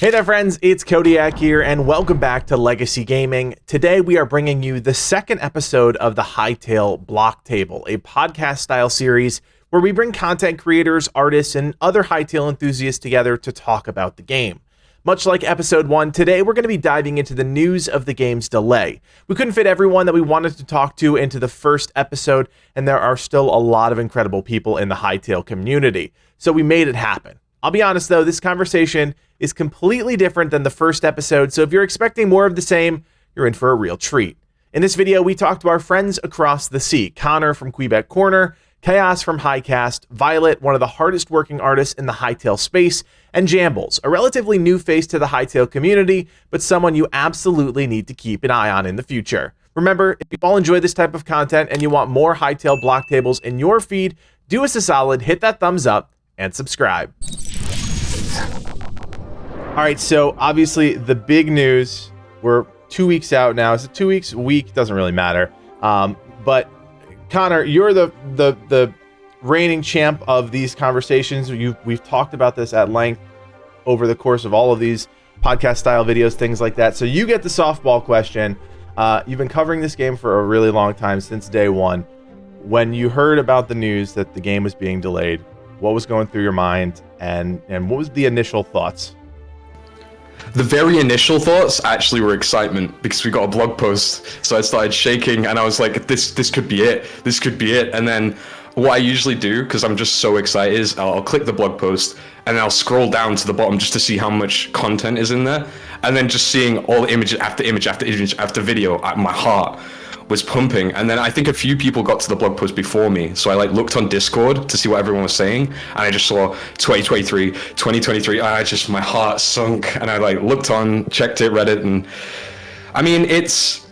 Hey there friends, it's Kodiak here and welcome back to Legacy Gaming. Today we are bringing you the second episode of the Hytale Blocktable, a podcast style series where we bring content creators, artists, and other Hytale enthusiasts together to talk about the game. Much like episode 1, today we're going to be diving into the news of the game's delay. We couldn't fit everyone that we wanted to talk to into the first episode, and there are still a lot of incredible people in the Hytale community, so we made it happen. I'll be honest though, this conversation is completely different than the first episode, so if you're expecting more of the same, you're in for a real treat. In this video, we talked to our friends across the sea, Connor from Kweebec Corner, Chaos from Highcast, Violet, one of the hardest working artists in the Hytale space, and Jambles, a relatively new face to the Hytale community, but someone you absolutely need to keep an eye on in the future. Remember, if you all enjoy this type of content and you want more Hytale block tables in your feed, do us a solid, hit that thumbs up, and subscribe. All right, so obviously the big news, we're 2 weeks out now. Is it 2 weeks? A week? Doesn't really matter. But Connor, you're the reigning champ of these conversations. We've talked about this at length over the course of all of these podcast style videos, things like that. So you get the softball question. You've been covering this game for a really long time, since day one. When you heard about the news that the game was being delayed, what was going through your mind, and what was the initial thoughts? The very initial thoughts actually were excitement, because we got a blog post. So I started shaking and I was like, this could be it. This could be it. And then what I usually do, because I'm just so excited, is I'll click the blog post and then I'll scroll down to the bottom just to see how much content is in there. And then just seeing all image after image after image after video, my heart was pumping. And then I think a few people got to the blog post before me, so I looked on Discord to see what everyone was saying, and I just saw 2023, and my heart sunk, and I looked on, checked it, read it, and I mean, it's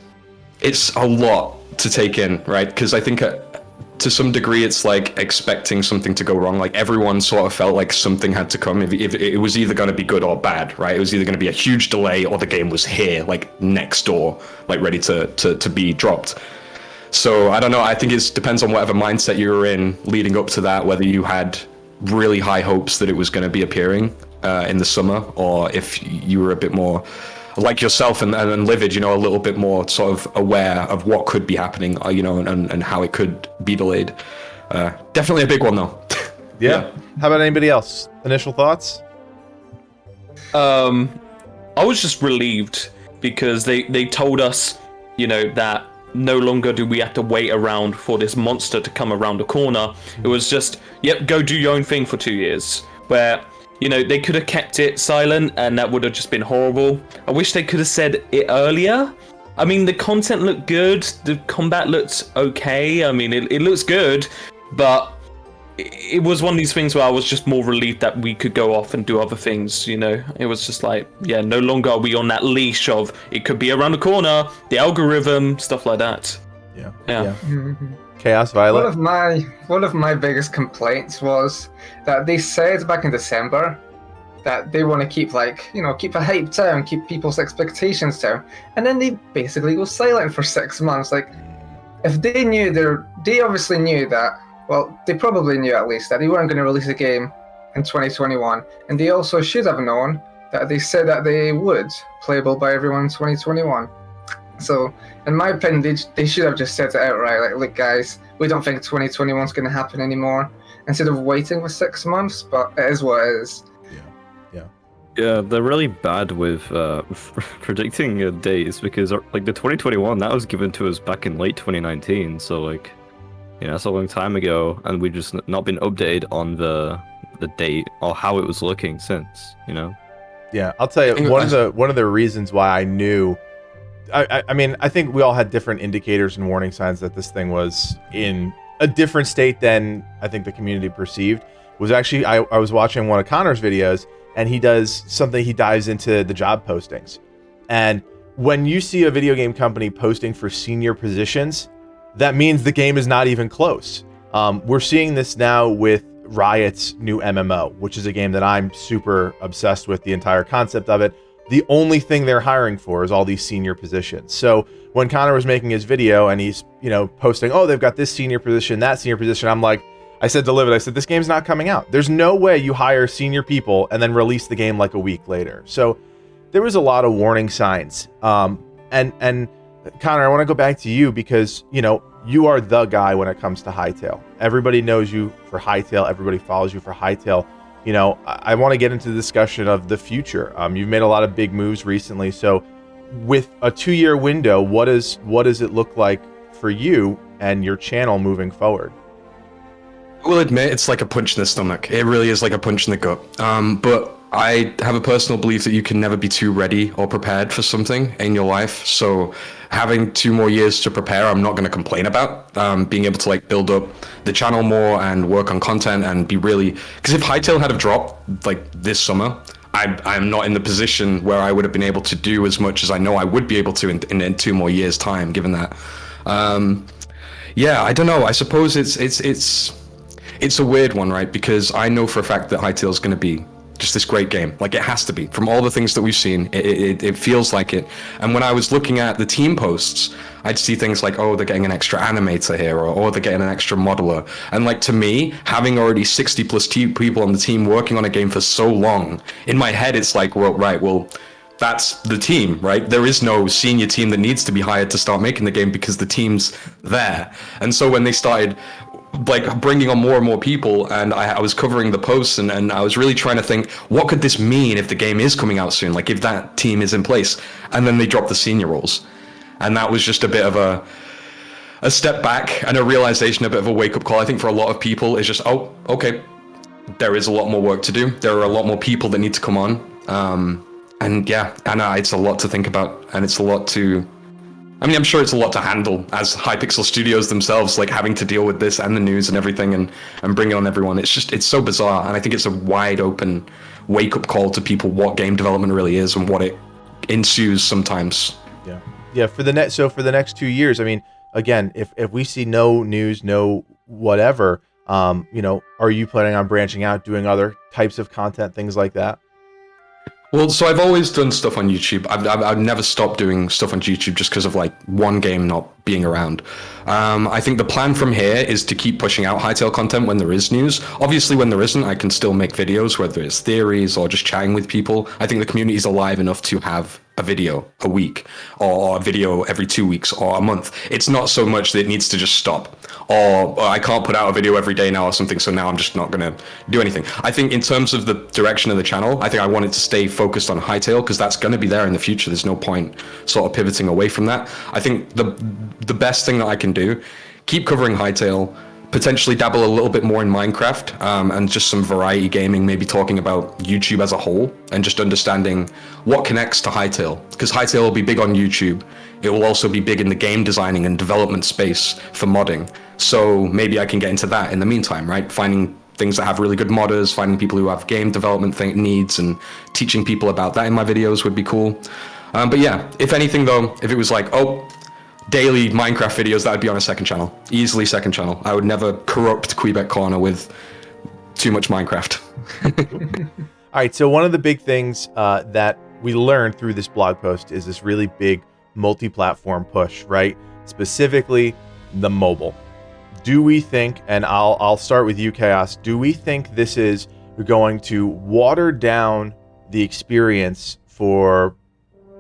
a lot to take in, right? Because I think to some degree it's like expecting something to go wrong. Like everyone sort of felt like something had to come. If it was either going to be good or bad, right? It was either going to be a huge delay or the game was here, like next door, like ready to be dropped. So I don't know. I think it depends on whatever mindset you were in leading up to that, whether you had really high hopes that it was going to be appearing in the summer, or if you were a bit more like yourself and Livid, a little bit more sort of aware of what could be happening, and how it could be delayed. Definitely a big one though. Yeah. How about anybody else? Initial thoughts? I was just relieved because they told us, that no longer do we have to wait around for this monster to come around the corner. It was just, yep, go do your own thing for 2 years. Where they could have kept it silent and that would have just been horrible. I wish they could have said it earlier. I mean, the content looked good. The combat looked okay. I mean, it looks good, but it was one of these things where I was just more relieved that we could go off and do other things, It was just like, yeah, no longer are we on that leash of it could be around the corner, the algorithm, stuff like that. Yeah. Mm-hmm. Chaos, Violet? One of my biggest complaints was that they said back in December that they want to keep keep the hype down, keep people's expectations down, and then they basically go silent for 6 months. Like, if they knew, they obviously knew that. Well, they probably knew at least that they weren't going to release a game in 2021, and they also should have known that they said that they would playable by everyone in 2021. So, in my opinion, they should have just said it outright, like, look guys, we don't think 2021 is going to happen anymore, instead of waiting for 6 months, but it is what it is. Yeah, they're really bad with predicting dates, because the 2021, that was given to us back in late 2019, so that's a long time ago, and we've just not been updated on the date or how it was looking since, Yeah, I'll tell you, one of the reasons why I knew, I mean, I think we all had different indicators and warning signs that this thing was in a different state than I think the community perceived, was actually, I was watching one of Connor's videos, and he does something, he dives into the job postings. And when you see a video game company posting for senior positions, that means the game is not even close. We're seeing this now with Riot's new MMO, which is a game that I'm super obsessed with, the entire concept of it. The only thing they're hiring for is all these senior positions. So when Connor was making his video and he's, posting, oh, they've got this senior position, that senior position, I'm like, I said to Livid, I said, this game's not coming out. There's no way you hire senior people and then release the game like a week later. So there was a lot of warning signs. And Connor, I want to go back to you because, you know, you are the guy when it comes to Hytale. Everybody knows you for Hytale. Everybody follows you for Hytale. You know, I want to get into the discussion of the future. You've made a lot of big moves recently. So with a 2-year window, what does it look like for you and your channel moving forward? I will admit it's like a punch in the stomach. It really is like a punch in the gut. But I have a personal belief that you can never be too ready or prepared for something in your life. So having 2 more years to prepare, I'm not going to complain about. Being able to like build up the channel more and work on content and be really, because if Hytale had have dropped like this summer, I'm not in the position where I would have been able to do as much as I know I would be able to in 2 more years' time, given that. Yeah, I don't know. I suppose it's a weird one, right? Because I know for a fact that Hytale is going to be just this great game. Like, it has to be. From all the things that we've seen, it feels like it. And when I was looking at the team posts, I'd see things like, oh, they're getting an extra animator here, or they're getting an extra modeler. And like, to me, having already 60 plus people on the team working on a game for so long, in my head, it's like, well, right, well, that's the team, right? There is no senior team that needs to be hired to start making the game because the team's there. And so when they started like bringing on more and more people, and I was covering the posts, and I was really trying to think, what could this mean if the game is coming out soon, like if that team is in place? And then they dropped the senior roles, and that was just a bit of a step back and a realization, a bit of a wake-up call. I think for a lot of people, it's just, oh, okay, there is a lot more work to do, there are a lot more people that need to come on, and yeah, and it's a lot to think about, and it's a lot to, I mean, I'm sure it's a lot to handle as Hypixel Studios themselves, like having to deal with this and the news and everything, and bring on everyone. It's just, it's so bizarre. And I think it's a wide open wake up call to people what game development really is and what it ensues sometimes. Yeah. Yeah. For the next 2 years, I mean, again, if we see no news, no whatever, you know, are you planning on branching out, doing other types of content, things like that? Well, so I've always done stuff on YouTube. I've never stopped doing stuff on YouTube just because of like one game not being around. I think the plan from here is to keep pushing out Hytale content when there is news. Obviously, when there isn't, I can still make videos, whether it's theories or just chatting with people. I think the community is alive enough to have a video a week, or a video every 2 weeks or a month. It's not so much that it needs to just stop, or I can't put out a video every day now or something, so now I'm just not going to do anything. I think in terms of the direction of the channel, I think I want it to stay focused on Hytale, because that's going to be there in the future. There's no point sort of pivoting away from that. I think the best thing that I can do, keep covering Hytale, potentially dabble a little bit more in Minecraft, and just some variety gaming, maybe talking about YouTube as a whole, and just understanding what connects to Hytale, because Hytale will be big on YouTube. It will also be big in the game designing and development space for modding. So maybe I can get into that in the meantime, right? Finding things that have really good modders, finding people who have game development needs, and teaching people about that in my videos would be cool. But yeah, if anything though, if it was like, oh, daily Minecraft videos, that would be on a second channel. Easily second channel. I would never corrupt Kweebec Corner with too much Minecraft. All right, so one of the big things that we learned through this blog post is this really big multi-platform push, right? Specifically, the mobile. Do we think, and I'll start with you, Chaos, do we think this is going to water down the experience for,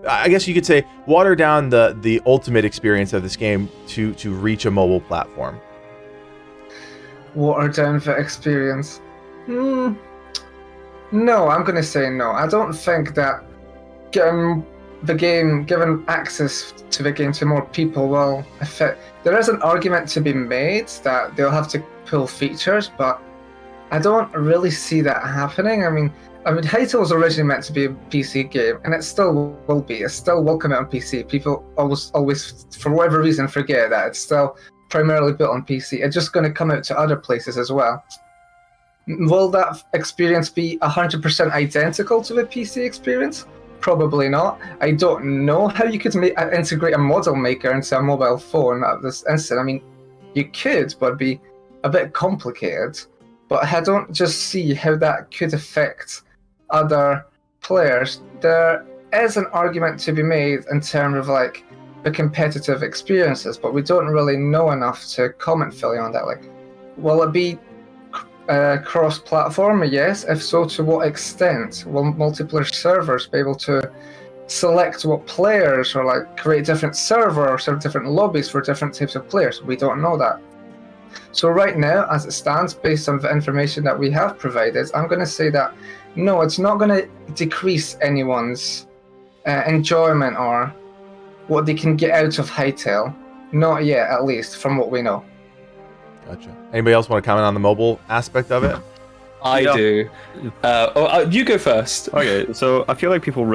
I guess you could say, water down the ultimate experience of this game to reach a mobile platform? Water down the experience? No, I'm going to say no. I don't think that giving access to the game to more people will affect. There is an argument to be made that they'll have to pull features, but I don't really see that happening. I mean, Hytale was originally meant to be a PC game, and it still will be. It still will come out on PC. People always, for whatever reason, forget that it's still primarily built on PC. It's just going to come out to other places as well. Will that experience be 100% identical to the PC experience? Probably not. I don't know how you could integrate a model maker into a mobile phone at this instant. I mean, you could, but it'd be a bit complicated. But I don't just see how that could affect other players. There is an argument to be made in terms of like the competitive experiences, but we don't really know enough to comment fully on that. Like, will it be cross-platform? Yes. If so, to what extent? Will multiplayer servers be able to select what players, or like create different servers or different lobbies for different types of players? We don't know that. So right now, as it stands, based on the information that we have provided, I'm going to say that no, it's not going to decrease anyone's enjoyment or what they can get out of Hytale. Not yet, at least, from what we know. Gotcha. Anybody else want to comment on the mobile aspect of it? I do. You go first. Okay, so I feel like people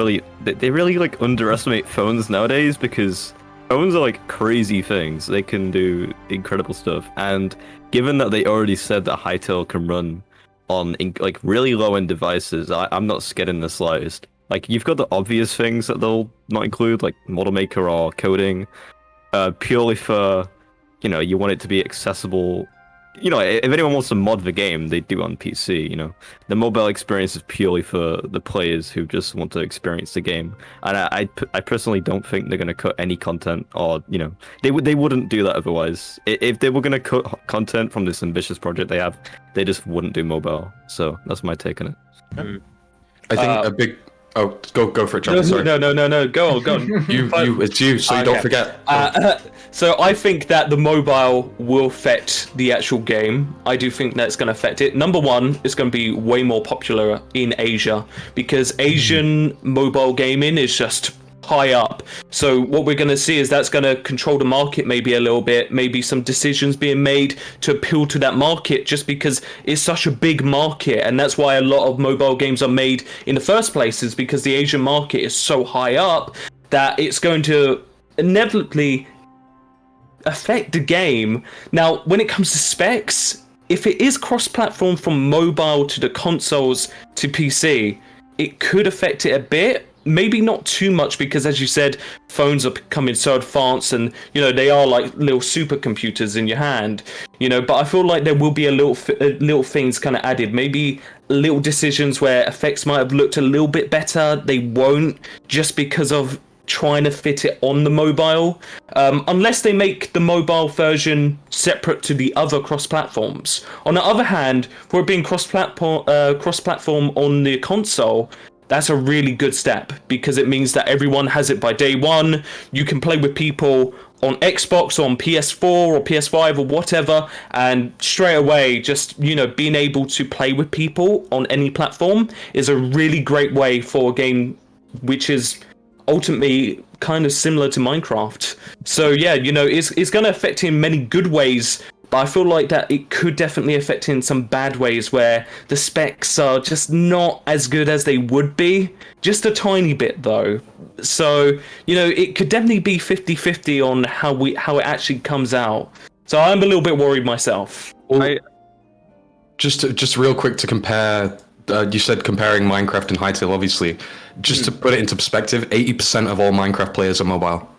they really like underestimate phones nowadays, because phones are like crazy things. They can do incredible stuff, and given that they already said that Hytale can run on like really low-end devices, I'm not scared in the slightest. Like, you've got the obvious things that they'll not include, like model maker or coding, purely for, you know, you want it to be accessible. You know, if anyone wants to mod the game, they do on PC, you know. The mobile experience is purely for the players who just want to experience the game. And I personally don't think they're going to cut any content, or, you know, they wouldn't do that otherwise. If they were going to cut content from this ambitious project they have, they just wouldn't do mobile. So that's my take on it. I think a big... Oh, go for it, John. Sorry. No. Go on. It's you, so you don't forget. So I think that the mobile will affect the actual game. I do think that's going to affect it. Number one, it's going to be way more popular in Asia, because Asian mobile gaming is just high up. So what we're going to see is that's going to control the market maybe a little bit, maybe some decisions being made to appeal to that market, just because it's such a big market. And that's why a lot of mobile games are made in the first place, is because the Asian market is so high up that it's going to inevitably affect the game. Now, when it comes to specs, if it is cross-platform from mobile to the consoles to PC, it could affect it a bit. Maybe not too much, because, as you said, phones are becoming so advanced, and, you know, they are like little supercomputers in your hand, you know. But I feel like there will be a little things kind of added, maybe little decisions where effects might have looked a little bit better. They won't, just because of trying to fit it on the mobile, unless they make the mobile version separate to the other cross-platforms. On the other hand, for it being cross-platform on the console, that's a really good step, because it means that everyone has it by day one. You can play with people on Xbox, or on PS4 or PS5 or whatever, and straight away, just, you know, being able to play with people on any platform is a really great way for a game which is ultimately kind of similar to Minecraft. So yeah, you know, it's going to affect him in many good ways, but I feel like that it could definitely affect him in some bad ways, where the specs are just not as good as they would be. Just a tiny bit, though. So, you know, it could definitely be 50-50 on how it actually comes out. So I'm a little bit worried myself. Just real quick to compare, you said comparing Minecraft and Hytale, obviously. Just to put it into perspective, 80% of all Minecraft players are mobile.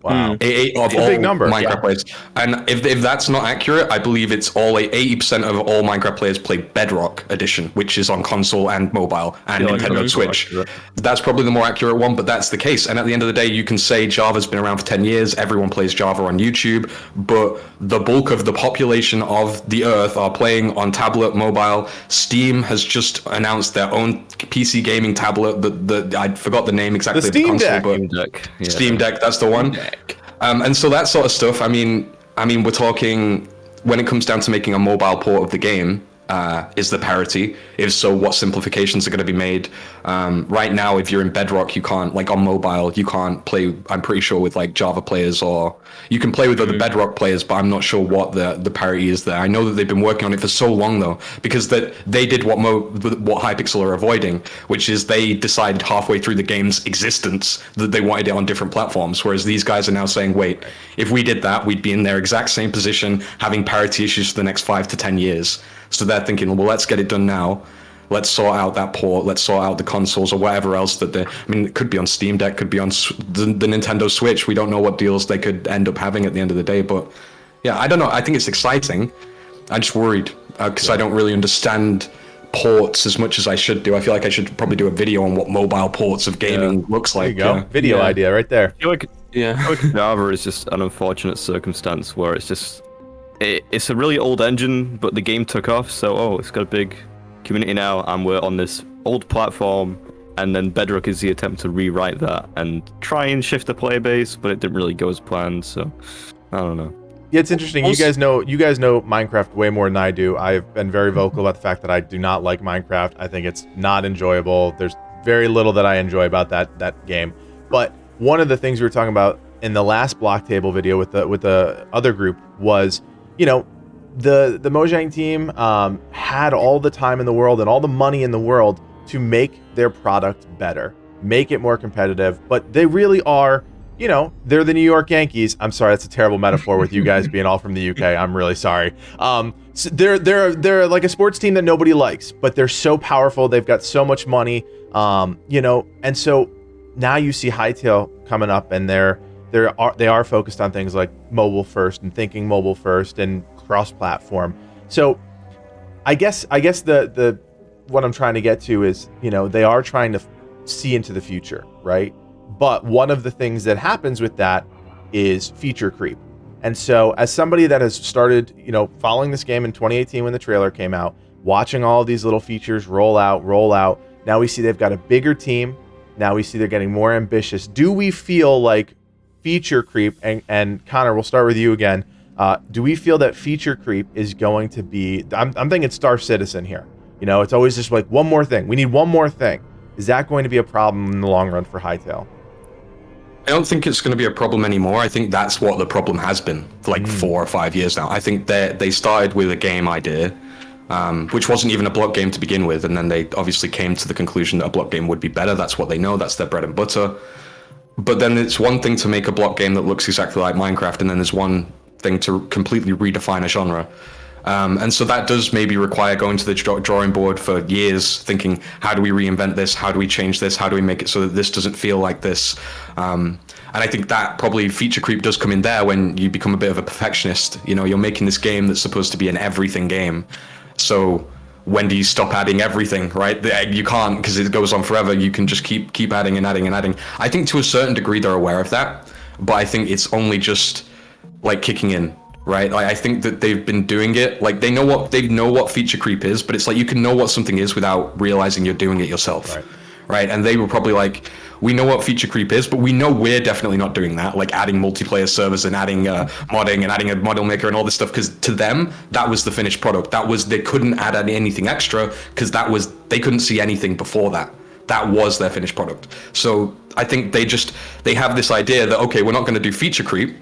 Wow. That's a big number. Minecraft players. And if that's not accurate, I believe it's all 80% of all Minecraft players play Bedrock Edition, which is on console and mobile and Nintendo Switch. That's probably the more accurate one, but that's the case. And at the end of the day, you can say Java's been around for 10 years, everyone plays Java on YouTube, but the bulk of the population of the Earth are playing on tablet, mobile. Steam has just announced their own PC gaming tablet. I forgot the name exactly. The Steam console, Deck. but Steam Deck. Yeah. Steam Deck, that's the one. And so that sort of stuff, I mean, we're talking, when it comes down to making a mobile port of the game, is the parity? If so, what simplifications are going to be made? Right now, if you're in Bedrock, you can't, like on mobile, you can't play, I'm pretty sure, with like Java players, or you can play with other Bedrock players, but I'm not sure what the parity is there. I know that they've been working on it for so long, though, because that they did what Hypixel are avoiding, which is they decided halfway through the game's existence that they wanted it on different platforms, whereas these guys are now saying, wait, if we did that, we'd be in their exact same position, having parity issues for the next 5 to 10 years. So they're thinking, well, let's get it done now. Let's sort out that port. Let's sort out the consoles or whatever else that it could be on Steam Deck, could be on the Nintendo Switch. We don't know what deals they could end up having at the end of the day. But yeah, I don't know. I think it's exciting. I'm just worried because I don't really understand ports as much as I should do. I feel like I should probably do a video on what mobile ports of gaming looks like. There you go. Video idea right there. I feel like Java is just an unfortunate circumstance where it's just it's a really old engine, but the game took off, so it's got a big community now, and we're on this old platform, and then Bedrock is the attempt to rewrite that and try and shift the player base, but it didn't really go as planned, so I don't know. Yeah, it's interesting. You guys know Minecraft way more than I do. I've been very vocal about the fact that I do not like Minecraft. I think it's not enjoyable. There's very little that I enjoy about that game. But one of the things we were talking about in the last Blocktable video with the other group was, the Mojang team had all the time in the world and all the money in the world to make their product better, make it more competitive, but they really are, they're the New York Yankees. I'm sorry, that's a terrible metaphor with you guys being all from the UK. I'm really sorry. So they're like a sports team that nobody likes, but they're so powerful. They've got so much money, and so now you see Hytale coming up, and they are focused on things like mobile first and thinking mobile first and cross-platform. So I guess the what I'm trying to get to is, they are trying to see into the future, right? But one of the things that happens with that is feature creep. And so as somebody that has started, following this game in 2018 when the trailer came out, watching all of these little features roll out, now we see they've got a bigger team. Now we see they're getting more ambitious. Do we feel like feature creep, and Connor, we'll start with you again. Do we feel that feature creep is going to be, I'm thinking Star Citizen here. It's always just like one more thing. We need one more thing. Is that going to be a problem in the long run for Hytale? I don't think it's going to be a problem anymore. I think that's what the problem has been for like 4 or 5 years now. I think they started with a game idea, which wasn't even a block game to begin with, and then they obviously came to the conclusion that a block game would be better. That's what they know. That's their bread and butter. But then it's one thing to make a block game that looks exactly like Minecraft, and then there's one thing to completely redefine a genre. And so that does maybe require going to the drawing board for years, thinking, how do we reinvent this? How do we change this? How do we make it so that this doesn't feel like this? And I think that probably feature creep does come in there when you become a bit of a perfectionist. You're making this game that's supposed to be an everything game. So when do you stop adding everything, right? You can't, because it goes on forever. You can just keep adding and adding and adding. I think to a certain degree they're aware of that, but I think it's only just like kicking in. Right, I think that they've been doing it. Like they know what feature creep is, but it's like you can know what something is without realizing you're doing it yourself. Right? And they were probably like, we know what feature creep is, but we know we're definitely not doing that. Like adding multiplayer servers and adding modding and adding a model maker and all this stuff, because to them that was the finished product. They couldn't add anything extra because they couldn't see anything before that. That was their finished product. So I think they have this idea that, okay, we're not going to do feature creep.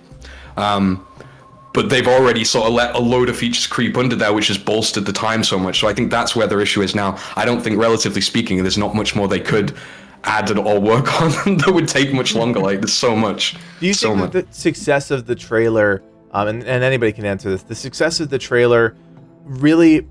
But they've already sort of let a load of features creep under there, which has bolstered the time so much. So I think that's where their issue is now. I don't think, relatively speaking, there's not much more they could add or work on that would take much longer. Like, there's so much. Do you think that the success of the trailer, and anybody can answer this, the success of the trailer really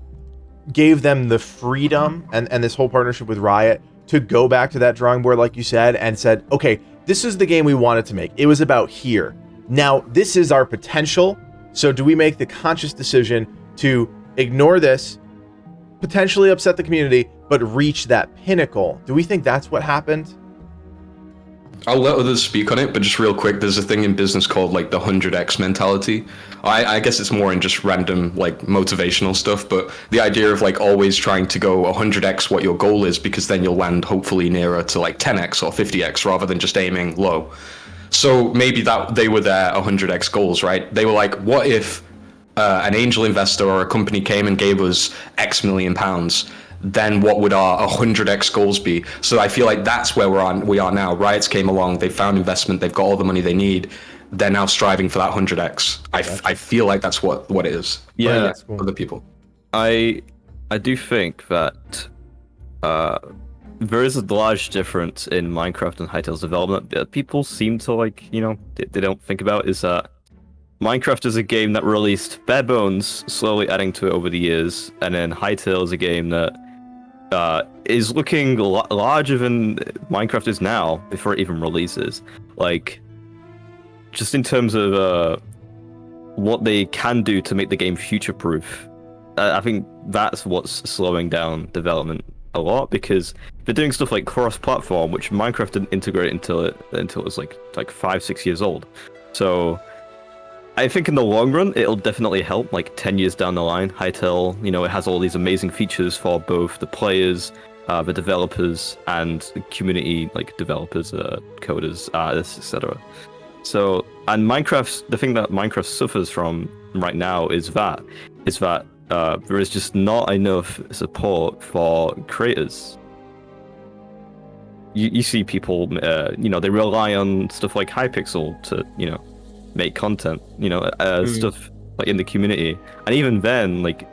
gave them the freedom and this whole partnership with Riot to go back to that drawing board, like you said, and said, okay, this is the game we wanted to make. It was about here. Now, this is our potential. So do we make the conscious decision to ignore this, potentially upset the community, but reach that pinnacle? Do we think that's what happened? I'll let others speak on it, but just real quick, there's a thing in business called like the 100x mentality. I guess it's more in just random like motivational stuff, but the idea of like always trying to go 100x what your goal is, because then you'll land hopefully nearer to like 10x or 50x rather than just aiming low. So maybe that they were their 100x goals, right? They were like, what if an angel investor or a company came and gave us X million pounds? Then what would our 100x goals be? So I feel like that's where we are now. Riots came along, they found investment, they've got all the money they need. They're now striving for that 100x. I feel like that's what it is. Yeah, for other people. I do think that there is a large difference in Minecraft and Hytale's development that people seem to they don't think about, is that Minecraft is a game that released bare bones, slowly adding to it over the years, and then Hytale is a game that is looking larger than Minecraft is now before it even releases. Like, just in terms of what they can do to make the game future-proof, I think that's what's slowing down development a lot, because they're doing stuff like cross-platform, which Minecraft didn't integrate until it was like 5-6 years old. So I think in the long run, it'll definitely help. Like 10 years down the line, Hytale, it has all these amazing features for both the players, the developers, and the community, like developers, coders, artists, etc. So, and the thing that Minecraft suffers from right now is that there is just not enough support for creators. You see people, they rely on stuff like Hypixel to, make content, stuff like in the community. And even then, like,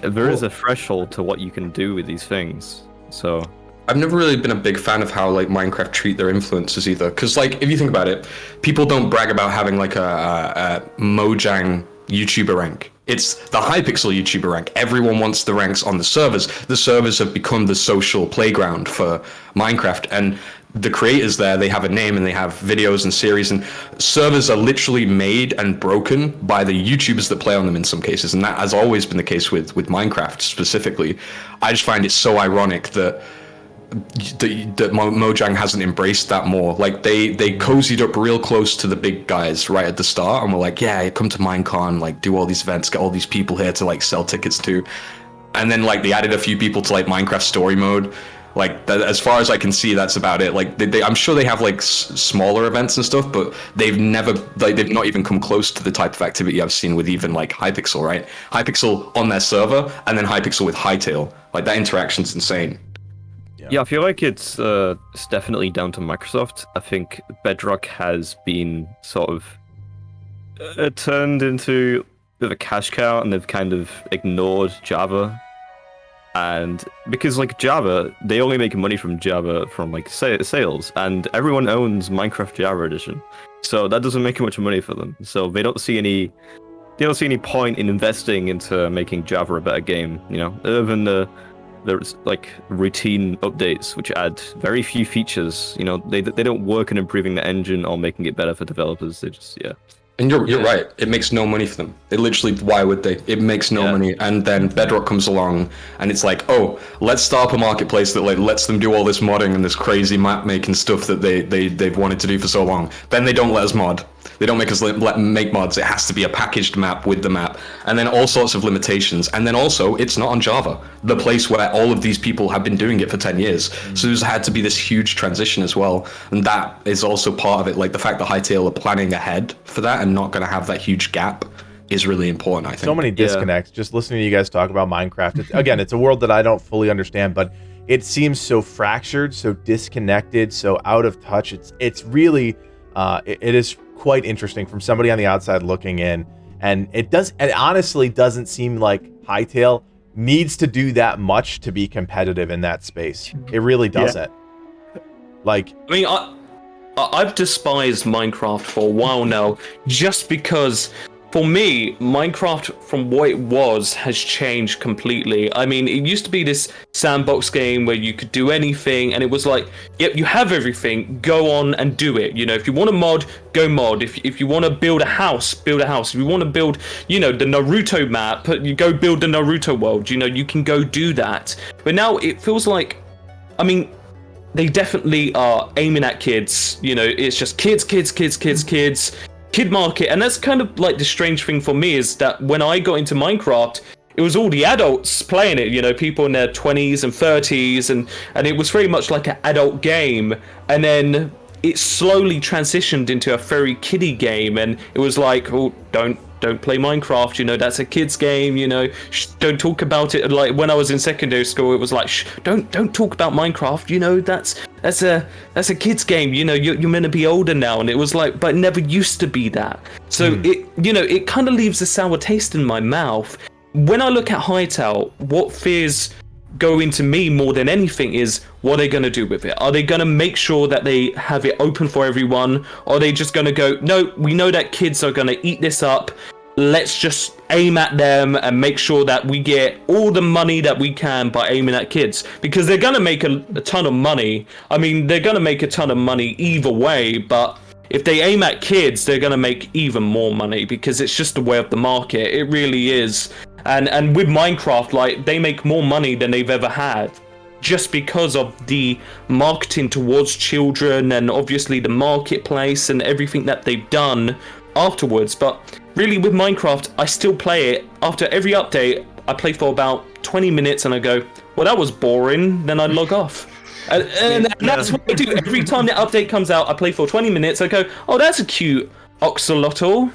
there is a threshold to what you can do with these things. So I've never really been a big fan of how like Minecraft treat their influencers either, because like if you think about it, people don't brag about having like a Mojang YouTuber rank. It's the Hypixel YouTuber rank. Everyone wants the ranks on the servers. The servers have become the social playground for Minecraft, and the creators there, they have a name and they have videos and series, and servers are literally made and broken by the YouTubers that play on them in some cases, and that has always been the case with Minecraft specifically. I just find it so ironic that Mojang hasn't embraced that more. Like they cozied up real close to the big guys right at the start and were like, yeah, come to Minecon, like do all these events, get all these people here to like sell tickets to, and then like they added a few people to like Minecraft story mode. Like that, as far as I can see, that's about it. Like I'm sure they have like smaller events and stuff, but they've never, like they've not even come close to the type of activity I've seen with even like Hypixel, right? Hypixel on their server, and then Hypixel with Hytale. Like that interaction's insane. Yeah, I feel like it's definitely down to Microsoft. I think Bedrock has been sort of turned into a bit of a cash cow, and they've kind of ignored Java. And because like Java, they only make money from Java from like sales, and everyone owns Minecraft Java Edition, so that doesn't make much money for them. So they don't see any point in investing into making Java a better game, other than there's like routine updates which add very few features. They don't work on improving the engine or making it better for developers. They just And you're right. It makes no money for them. It literally, why would they? It makes no money. And then Bedrock comes along, and it's like, oh, let's start up a marketplace that like lets them do all this modding and this crazy map making stuff that they've wanted to do for so long. Then they don't let us mod. They don't make us make mods. It has to be a packaged map with the map, and then all sorts of limitations. And then also, it's not on Java, the place where all of these people have been doing it for 10 years. So there's had to be this huge transition as well, and that is also part of it. Like the fact that Hytale are planning ahead for that and not going to have that huge gap is really important, I think. So many disconnects. Just listening to you guys talk about Minecraft. Again, it's a world that I don't fully understand, but it seems so fractured, so disconnected, so out of touch. It's really, it is quite interesting from somebody on the outside looking in, and it honestly doesn't seem like Hytale needs to do that much to be competitive in that space. It really doesn't. Like, I mean, I've despised Minecraft for a while now, just because for me, Minecraft from what it was has changed completely. I mean, it used to be this sandbox game where you could do anything, and it was like, yep, you have everything, go on and do it. If you want to mod, go mod. If you want to build a house, build a house. If you want to build, the Naruto map, you go build the Naruto world. You can go do that. But now it feels like, I mean, they definitely are aiming at kids. It's just kids, kid market. And that's kind of like the strange thing for me, is that when I got into Minecraft, it was all the adults playing it, people in their 20s and 30s, and it was very much like an adult game. And then it slowly transitioned into a very kiddie game, and it was like, oh, don't play Minecraft, that's a kid's game, don't talk about it. Like when I was in secondary school, it was like, don't talk about Minecraft, that's a kid's game, you're meant to be older now. And it was like, but it never used to be that. So it kind of leaves a sour taste in my mouth. When I look at Hytale, what fears go into me more than anything is, what are they going to do with it? Are they going to make sure that they have it open for everyone? Or are they just going to go, no, we know that kids are going to eat this up, let's just aim at them and make sure that we get all the money that we can by aiming at kids? Because they're going to make a ton of money. I mean, they're going to make a ton of money either way, but if they aim at kids, they're going to make even more money, because it's just the way of the market. It really is. And with Minecraft, like, they make more money than they've ever had, just because of the marketing towards children, and obviously the marketplace and everything that they've done afterwards. But really, with Minecraft, I still play it. After every update, I play for about 20 minutes and I go, well, that was boring. Then I log off. And that's what I do. Every time the update comes out, I play for 20 minutes. I go, oh, that's a cute oxalotl.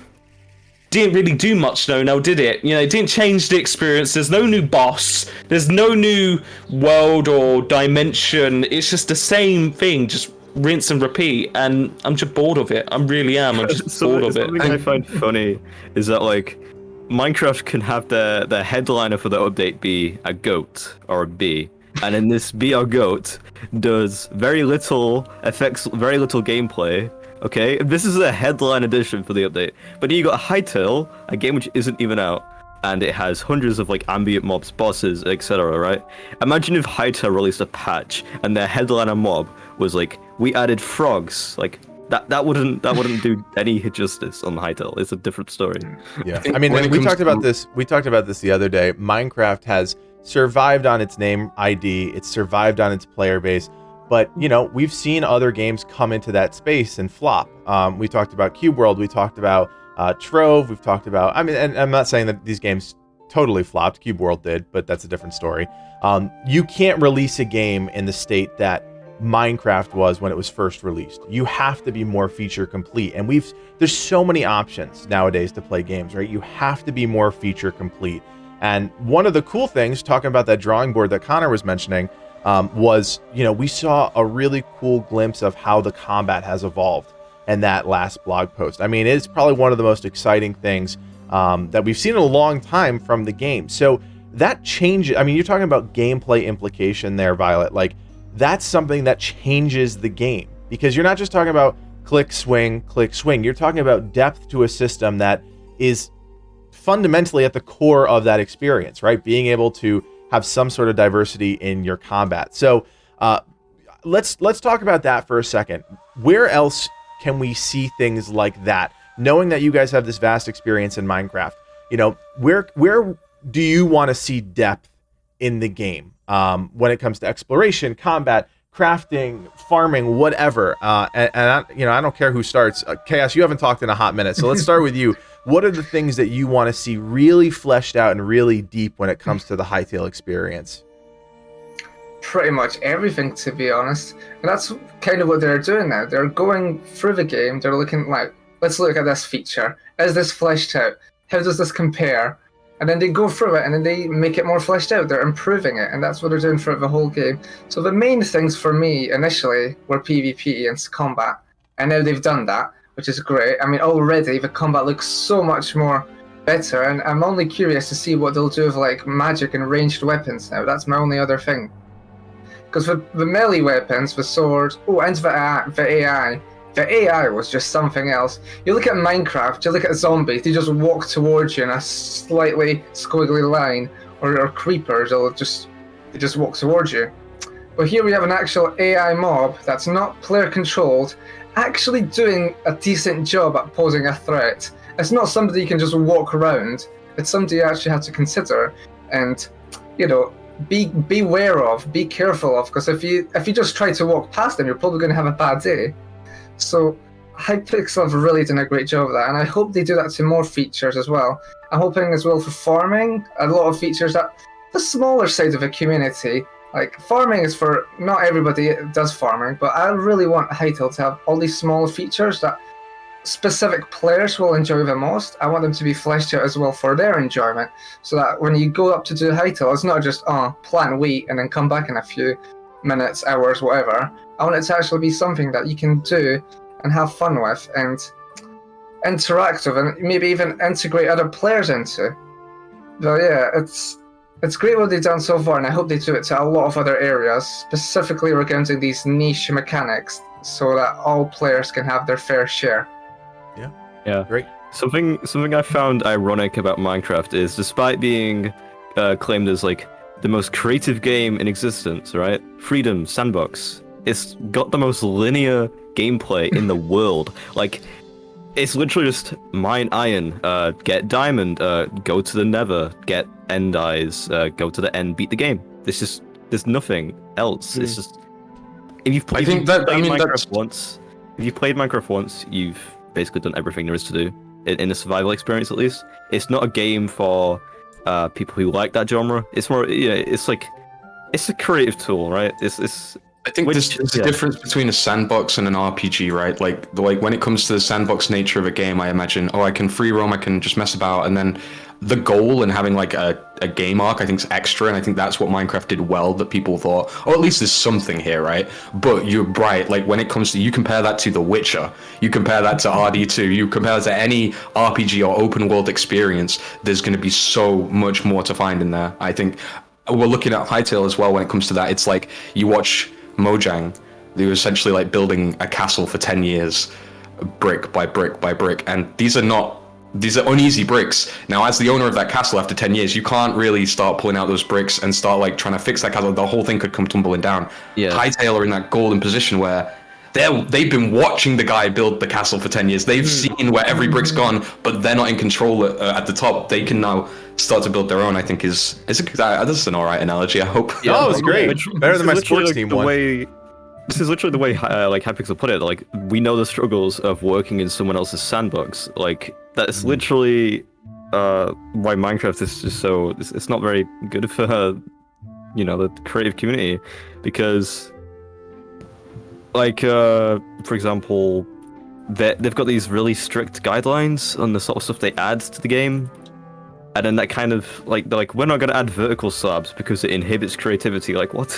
Didn't really do much though, now did it? You know, it didn't change the experience. There's no new boss. There's no new world or dimension. It's just the same thing, just rinse and repeat. And I'm just bored of it. I really am. I'm just bored of it. Something I find funny is that, like, Minecraft can have the headliner for the update be a goat or a bee. And in this bee or goat does very little, affects very little gameplay. Okay, this is a headline edition for the update. But then you got Hytale, a game which isn't even out, and it has hundreds of like ambient mobs, bosses, etc. Right? Imagine if Hytale released a patch and their headliner mob was like, we added frogs. Like that wouldn't do any justice on Hytale. It's a different story. Yeah, I mean, we talked about this. We talked about this the other day. Minecraft has survived on its name ID. It's survived on its player base. But, you know, we've seen other games come into that space and flop. We talked about Cube World. We talked about Trove. We've talked about, I mean, and I'm not saying that these games totally flopped. Cube World did, but that's a different story. You can't release a game in the state that Minecraft was when it was first released. You have to be more feature complete. And there's so many options nowadays to play games, right? You have to be more feature complete. And one of the cool things, talking about that drawing board that Connor was mentioning, was, you know, we saw a really cool glimpse of how the combat has evolved in that last blog post. I mean, it's probably one of the most exciting things that we've seen in a long time from the game. So that changes. I mean, you're talking about gameplay implication there, Violet. Like, that's something that changes the game, because you're not just talking about click, swing. You're talking about depth to a system that is fundamentally at the core of that experience, right? Being able to have some sort of diversity in your combat. So let's talk about that for a second. Where else can we see things like that? Knowing that you guys have this vast experience in Minecraft, you know, where do you want to see depth in the game when it comes to exploration, combat, crafting, farming, whatever? And I don't care who starts. Chaos, you haven't talked in a hot minute, so let's start with you. What are the things that you want to see really fleshed out and really deep when it comes to the Hytale experience? Pretty much everything, to be honest. And that's kind of what they're doing now. They're going through the game. They're looking like, let's look at this feature. Is this fleshed out? How does this compare? And then they go through it and then they make it more fleshed out. They're improving it, and that's what they're doing throughout the whole game. So the main things for me initially were PvP and combat. And now they've done that, which is great. I mean, already the combat looks so much more better, and I'm only curious to see what they'll do with like magic and ranged weapons now. That's my only other thing. Because for the melee weapons, the swords, and the AI. The AI was just something else. You look at Minecraft, you look at zombies, they just walk towards you in a slightly squiggly line, or creepers, they just walk towards you. But here we have an actual AI mob that's not player controlled, actually doing a decent job at posing a threat. It's not somebody you can just walk around. It's somebody you actually have to consider and, you know, be aware of, be careful of, because if you just try to walk past them, you're probably going to have a bad day. So Hypixel have really done a great job of that, and I hope they do that to more features as well. I'm hoping as well for farming, a lot of features that the smaller side of the community. Like, farming is for, not everybody does farming, but I really want Hytale to have all these small features that specific players will enjoy the most. I want them to be fleshed out as well for their enjoyment, so that when you go up to do Hytale, it's not just, plant wheat and then come back in a few minutes, hours, whatever. I want it to actually be something that you can do and have fun with and interact with, and maybe even integrate other players into. But yeah, it's great what they've done so far, and I hope they do it to a lot of other areas, specifically regarding these niche mechanics, so that all players can have their fair share. Yeah. Great. Something I found ironic about Minecraft is, despite being claimed as like the most creative game in existence, right? Freedom, sandbox. It's got the most linear gameplay in the world. Like, it's literally just mine iron, get diamond, go to the nether, get end eyes, go to the end, beat the game. There's nothing else. It's just, if you've played Minecraft once, you've basically done everything there is to do. in the survival experience at least. It's not a game for people who like that genre. It's more, it's like, it's a creative tool, right? I think there's a difference between a sandbox and an RPG, right? Like when it comes to the sandbox nature of a game, I imagine, I can free roam, I can just mess about, and then the goal and having like a game arc, I think is extra, and I think that's what Minecraft did well, that people thought, at least there's something here, right? But you're right, like when it comes to, you compare that to The Witcher, you compare that to RD2, you compare that to any RPG or open world experience, there's going to be so much more to find in there. I think we're looking at Hytale as well when it comes to that. It's like you watch Mojang, they were essentially like building a castle for 10 years, brick by brick by brick, and these are uneasy bricks. Now, as the owner of that castle after 10 years, you can't really start pulling out those bricks and start like trying to fix that castle. The whole thing could come tumbling down. Hytale are in that golden position where they've been watching the guy build the castle for 10 years. They've seen where every brick's gone, but they're not in control at the top. They can now start to build their own. I think this is an alright analogy, I hope. Yeah, it was great. Better than my sports team one. This is literally the way like Hypixel put it. Like, we know the struggles of working in someone else's sandbox. Like, that's literally why Minecraft is just so, it's not very good for the creative community, because like for example, they've got these really strict guidelines on the sort of stuff they add to the game, and then that kind of like, they're like, we're not going to add vertical slabs because it inhibits creativity. Like, what?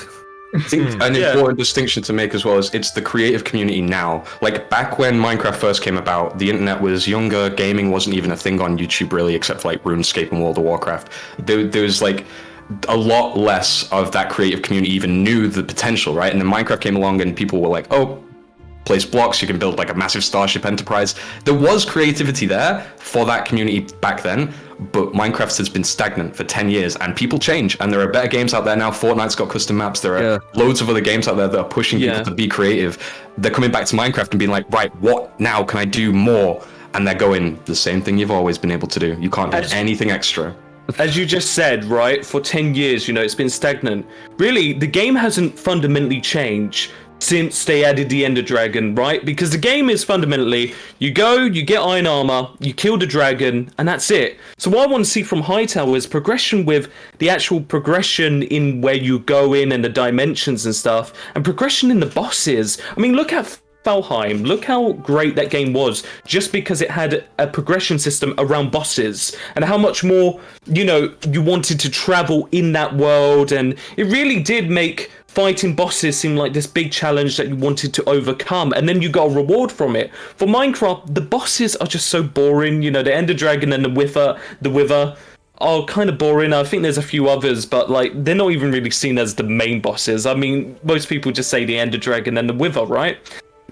I think an important distinction to make as well is it's the creative community now. Like, back when Minecraft first came about, the internet was younger, gaming wasn't even a thing on YouTube really, except for like RuneScape and World of Warcraft. There was like a lot less of that creative community even knew the potential, right? And then Minecraft came along and people were like, oh, place blocks, you can build like a massive Starship Enterprise. There was creativity there for that community back then, but Minecraft has been stagnant for 10 years, and people change, and there are better games out there now. Fortnite's got custom maps. There are loads of other games out there that are pushing people to be creative. They're coming back to Minecraft and being like, right, what now can I do more? And they're going, the same thing you've always been able to do. You can't do anything extra. As you just said, right, for 10 years, it's been stagnant. Really, the game hasn't fundamentally changed since they added the Ender Dragon, right? Because the game is fundamentally, you go, you get iron armor, you kill the dragon, and that's it. So what I want to see from Hytale is progression with the actual progression in where you go in and the dimensions and stuff, and progression in the bosses. I mean, look at Valheim. Look how great that game was, just because it had a progression system around bosses, and how much more, you wanted to travel in that world, and it really did make fighting bosses seem like this big challenge that you wanted to overcome, and then you got a reward from it. For Minecraft, the bosses are just so boring. The Ender Dragon and the Wither are kind of boring. I think there's a few others, but like, they're not even really seen as the main bosses. I mean, most people just say the Ender Dragon and the Wither, right?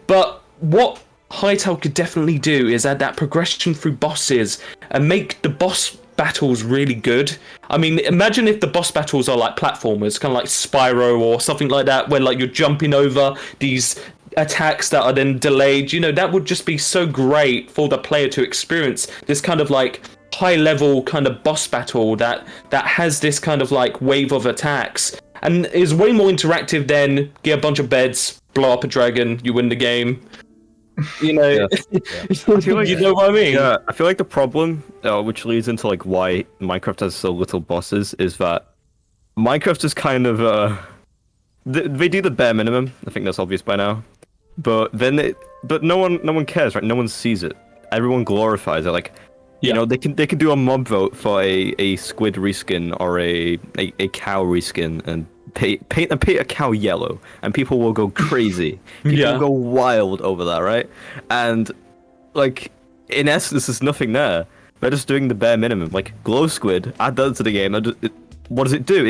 But what Hytale could definitely do is add that progression through bosses and make the boss battles really good. I mean, imagine if the boss battles are like platformers, kind of like Spyro or something like that, where like you're jumping over these attacks that are then delayed. That would just be so great for the player to experience this kind of like high level kind of boss battle that has this kind of like wave of attacks and is way more interactive than get a bunch of beds, blow up a dragon, you win the game. You know what I mean? Yeah, I feel like the problem, which leads into like why Minecraft has so little bosses, is that Minecraft is kind of they do the bare minimum. I think that's obvious by now. But no one cares, right? No one sees it. Everyone glorifies it. Like, they can do a mob vote for a squid reskin or a cow reskin and paint a cow yellow, and people will go crazy. People will go wild over that, right? And like, in essence, there's nothing there. They're just doing the bare minimum. Like, glow squid, add that to the game. What does it do?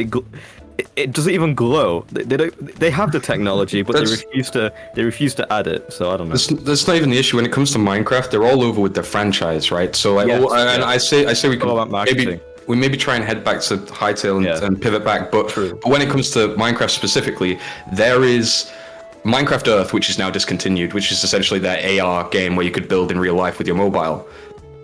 It doesn't even glow. They have the technology, but they refuse to add it. So I don't know. That's not even the issue when it comes to Minecraft. They're all over with their franchise, right? So like, and I say we can maybe try and head back to Hytale and pivot back. But when it comes to Minecraft specifically, there is Minecraft Earth, which is now discontinued, which is essentially their AR game where you could build in real life with your mobile.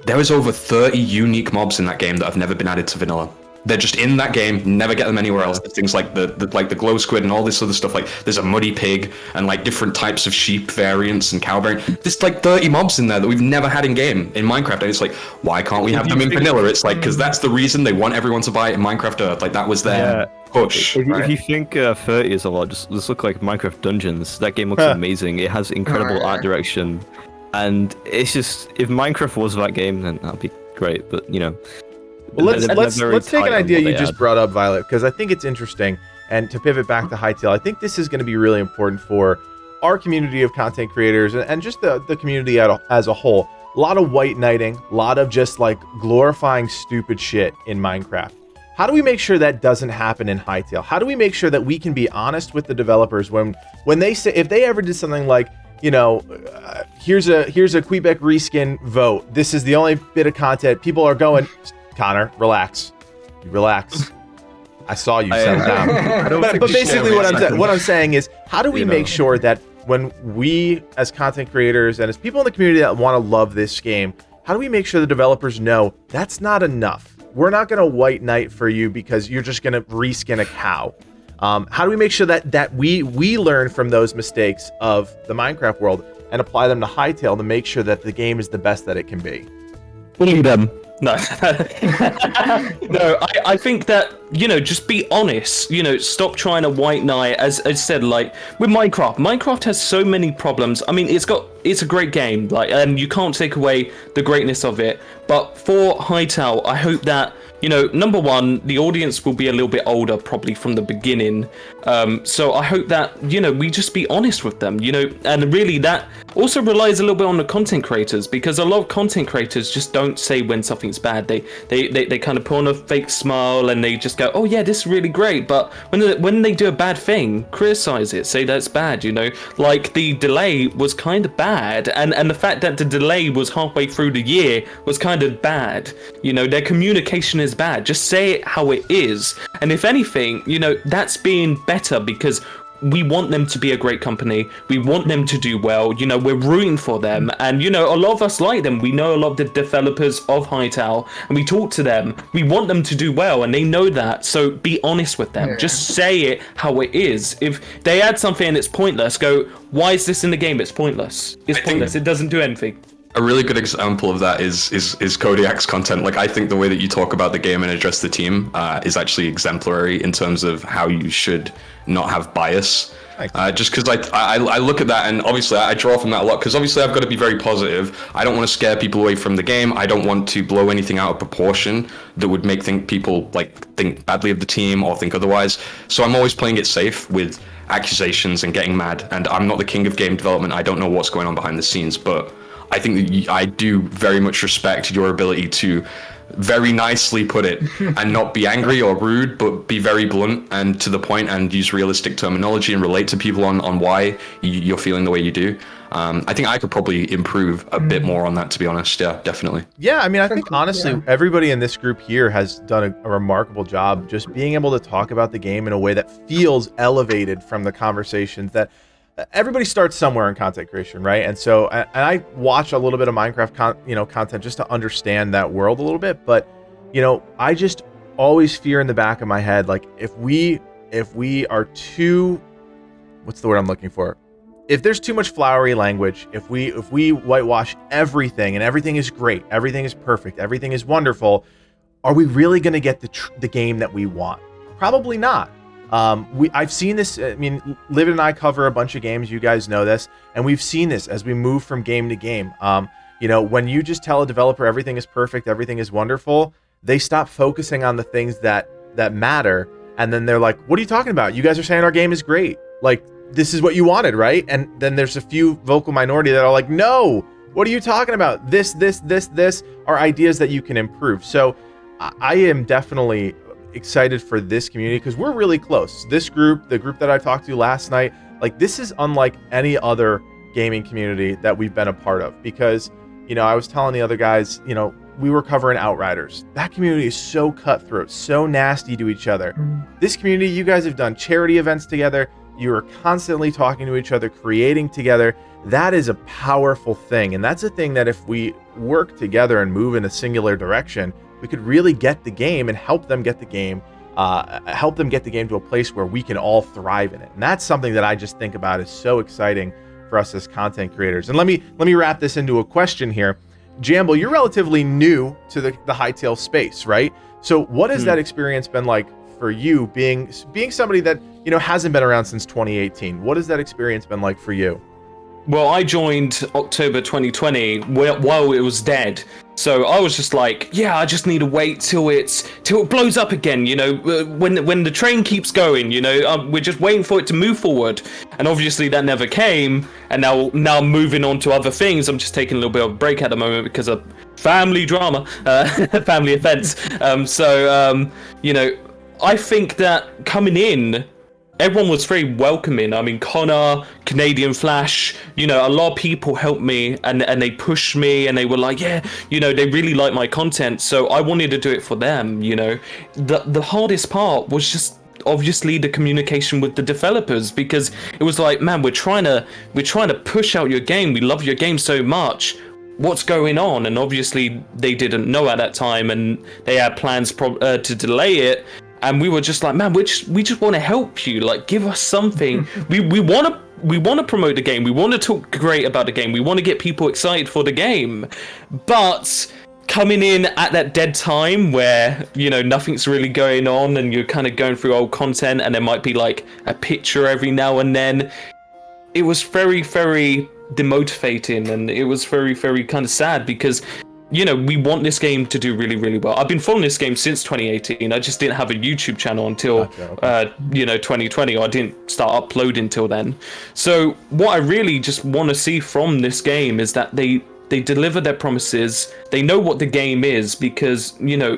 There is over 30 unique mobs in that game that have never been added to vanilla. they're just in that game, never get them anywhere else. There's things like the glow squid and all this other stuff. Like there's a muddy pig and like different types of sheep variants and cow variants. There's like 30 mobs in there that we've never had in game in Minecraft. And it's like, why can't we have them in vanilla? It's like, because that's the reason they want everyone to buy it in Minecraft Earth. Like that was their push. If you think 30 is a lot, just look like Minecraft Dungeons. That game looks amazing. It has incredible art direction. And it's just, if Minecraft was that game, then that'd be great. But, you know, well, let's take an idea you just brought up, Violet, because I think it's interesting. And to pivot back to Hytale, I think this is going to be really important for our community of content creators and just the community as a whole. A lot of white knighting, a lot of just like glorifying stupid shit in Minecraft. How do we make sure that doesn't happen in Hytale? How do we make sure that we can be honest with the developers when they say, if they ever did something like, you know, here's a Kweebec reskin vote. This is the only bit of content people are going. Connor, relax. You relax. I saw you settle down. But basically, what I'm saying is, how do we make sure that when we, as content creators and as people in the community that want to love this game, how do we make sure the developers know that's not enough? We're not going to white knight for you because you're just going to reskin a cow. How do we make sure that we learn from those mistakes of the Minecraft world and apply them to Hytale to make sure that the game is the best that it can be? Bully them. No. No, I think that, you know, just be honest, you know, stop trying to white knight. As I said, like with Minecraft has so many problems. I mean, it's a great game, like, and you can't take away the greatness of it. But for Hytale, I hope that, you know, number one, the audience will be a little bit older probably from the beginning. So I hope that, you know, we just be honest with them, you know, and really that also relies a little bit on the content creators, because a lot of content creators just don't say when something's bad. They kind of put on a fake smile and they just go, oh yeah, this is really great. But when they do a bad thing, criticize it, say that's bad, you know, like the delay was kind of bad. And the fact that the delay was halfway through the year was kind of bad. You know, their communication is bad. Just say it how it is. And if anything, you know, that's being better, because we want them to be a great company. We want them to do well. You know, we're rooting for them. And, you know, a lot of us like them. We know a lot of the developers of Hytale and we talk to them. We want them to do well and they know that. So be honest with them. Just say it how it is. If they add something and it's pointless, go, why is this in the game? It's pointless. It's pointless. It doesn't do anything. A really good example of that is Kodiak's content. Like, I think the way that you talk about the game and address the team is actually exemplary in terms of how you should not have bias. Just because I look at that, and obviously I draw from that a lot, because obviously I've got to be very positive. I don't want to scare people away from the game. I don't want to blow anything out of proportion that would make people think badly of the team or think otherwise. So I'm always playing it safe with accusations and getting mad. And I'm not the king of game development. I don't know what's going on behind the scenes, but I think that I do very much respect your ability to very nicely put it and not be angry or rude, but be very blunt and to the point and use realistic terminology and relate to people on why you're feeling the way you do. I think I could probably improve a bit more on that, to be honest. Yeah, definitely. Yeah, I mean, I think honestly, everybody in this group here has done a remarkable job just being able to talk about the game in a way that feels elevated from the conversations that everybody starts somewhere in content creation, right? And so, and I watch a little bit of Minecraft content just to understand that world a little bit. But, you know, I just always fear in the back of my head, like if we are too, what's the word I'm looking for? If there's too much flowery language, if we whitewash everything and everything is great, everything is perfect, everything is wonderful, are we really going to get the game that we want? Probably not. I've seen this. I mean, Liv and I cover a bunch of games. You guys know this, and we've seen this as we move from game to game. You know, when you just tell a developer everything is perfect, everything is wonderful, they stop focusing on the things that matter, and then they're like, "What are you talking about? You guys are saying our game is great. Like, this is what you wanted, right?" And then there's a few vocal minority that are like, "No, what are you talking about? This are ideas that you can improve." So, I am definitely excited for this community because we're really close. This group, the group that I talked to last night, like, this is unlike any other gaming community that we've been a part of, because, you know, I was telling the other guys, you know, we were covering Outriders. That community is so cutthroat, so nasty to each other. This community, you guys have done charity events together. You are constantly talking to each other, creating together. That is a powerful thing. And that's a thing that if we work together and move in a singular direction, we could really get the game and help them get the game to a place where we can all thrive in it. And that's something that I just think about is so exciting for us as content creators. And let me wrap this into a question here. Jamble, you're relatively new to the Hytale space, right? So what has that experience been like for you, being somebody that, you know, hasn't been around since 2018? What has that experience been like for you? Well, I joined October 2020 while it was dead. So I was just like, yeah, I just need to wait till it blows up again, you know, when the train keeps going, you know, we're just waiting for it to move forward. And obviously that never came. And now moving on to other things, I'm just taking a little bit of a break at the moment because of family drama, family events. You know, I think that coming in, everyone was very welcoming. I mean, Connor, Canadian Flash, you know, a lot of people helped me and they pushed me and they were like, yeah, you know, they really like my content. So I wanted to do it for them, you know. The hardest part was just obviously the communication with the developers, because it was like, man, we're trying to push out your game. We love your game so much. What's going on? And obviously they didn't know at that time and they had plans to delay it. And we were just like, man, we just want to help you. Like, give us something. we want to promote the game. We want to talk great about the game. We want to get people excited for the game. But coming in at that dead time where, you know, nothing's really going on and you're kind of going through old content and there might be like a picture every now and then, it was very, very demotivating, and it was very, very kind of sad because, you know, we want this game to do really, really well. I've been following this game since 2018. I just didn't have a YouTube channel until, you know, 2020. I didn't start uploading till then. So what I really just want to see from this game is that they deliver their promises. They know what the game is, because, you know,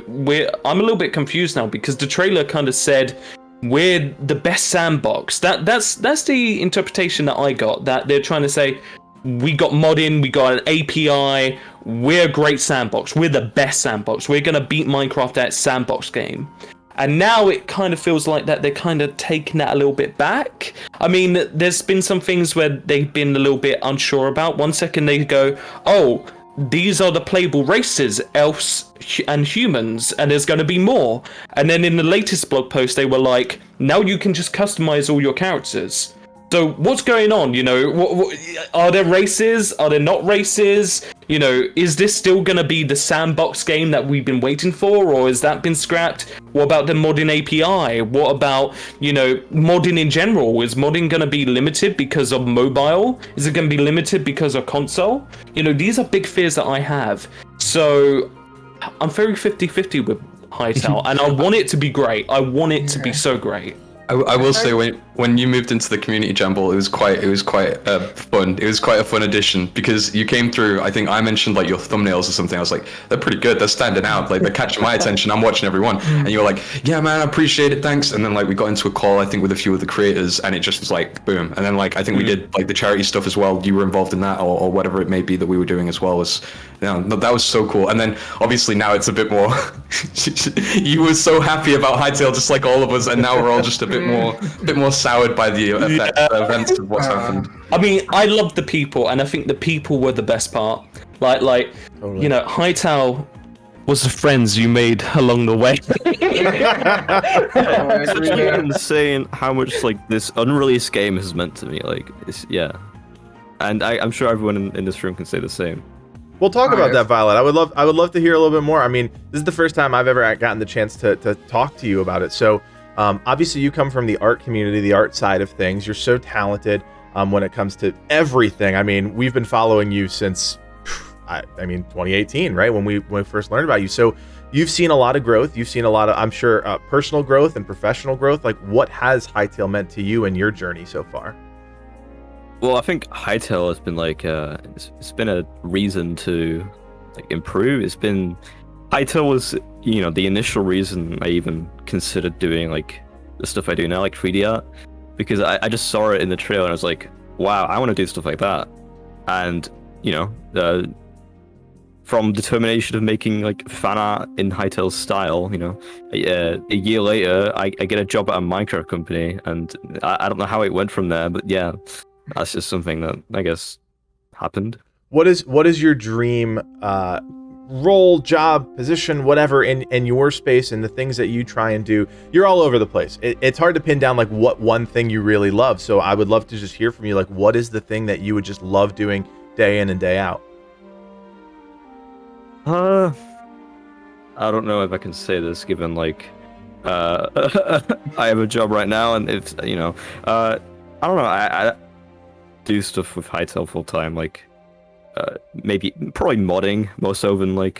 I'm a little bit confused now because the trailer kind of said we're the best sandbox. That's the interpretation that I got, that they're trying to say, we got modding, we got an API, we're a great sandbox, we're the best sandbox, we're gonna beat Minecraft at its sandbox game. And now it kind of feels like that they're kind of taking that a little bit back. I mean, there's been some things where they've been a little bit unsure about. One second they go, oh, these are the playable races, elves and humans, and there's going to be more. And then in the latest blog post they were like, now you can just customize all your characters. So what's going on? You know, what are there races? Are there not races? You know, is this still going to be the sandbox game that we've been waiting for, or has that been scrapped? What about the modding API? What about, you know, modding in general? Is modding going to be limited because of mobile? Is it going to be limited because of console? You know, these are big fears that I have. So I'm very 50-50 with Hytale, and I want it to be great. I want it to be so great. I will say, when you moved into the community, Jamble, it was quite fun. It was quite a fun addition because you came through. I think I mentioned like your thumbnails or something. I was like, they're pretty good. They're standing out. Like, they're catching my attention. I'm watching everyone, and you were like, yeah, man, I appreciate it, thanks. And then like we got into a call, I think, with a few of the creators, and it just was like boom. And then like I think we did like the charity stuff as well. You were involved in that, or whatever it may be that we were doing as well. That was so cool. And then obviously now it's a bit more. You were so happy about Hytale, just like all of us, and now we're all just a bit more soured by the events of what's happened. I mean, I love the people, and I think the people were the best part. Like totally. You know, Hytale was the friends you made along the way. It's insane how much like this unreleased game has meant to me. Like, and I'm sure everyone in this room can say the same. We'll talk about that, Violet. I would love to hear a little bit more. I mean, this is the first time I've ever gotten the chance to talk to you about it. So obviously you come from the art community, the art side of things. You're so talented when it comes to everything. I mean, we've been following you since, 2018, right? When we first learned about you. So you've seen a lot of growth. You've seen a lot of, I'm sure, personal growth and professional growth. Like, what has Hytale meant to you in your journey so far? Well, I think Hytale has been like it's been a reason to like improve. Hytale was, you know, the initial reason I even considered doing like the stuff I do now, like 3D art, because I just saw it in the trailer and I was like, wow, I want to do stuff like that. And, you know, from determination of making like fan art in Hytale's style, you know, a year later I get a job at a Minecraft company, and I don't know how it went from there, but yeah. That's just something that I guess happened. What is your dream role, job, position, whatever in your space and the things that you try and do, you're all over the place. It's hard to pin down like what one thing you really love. So I would love to just hear from you, like what is the thing that you would just love doing day in and day out? I don't know if I can say this given like I have a job right now, and it's I don't know. I do stuff with Hytale full time, like probably modding more so than like.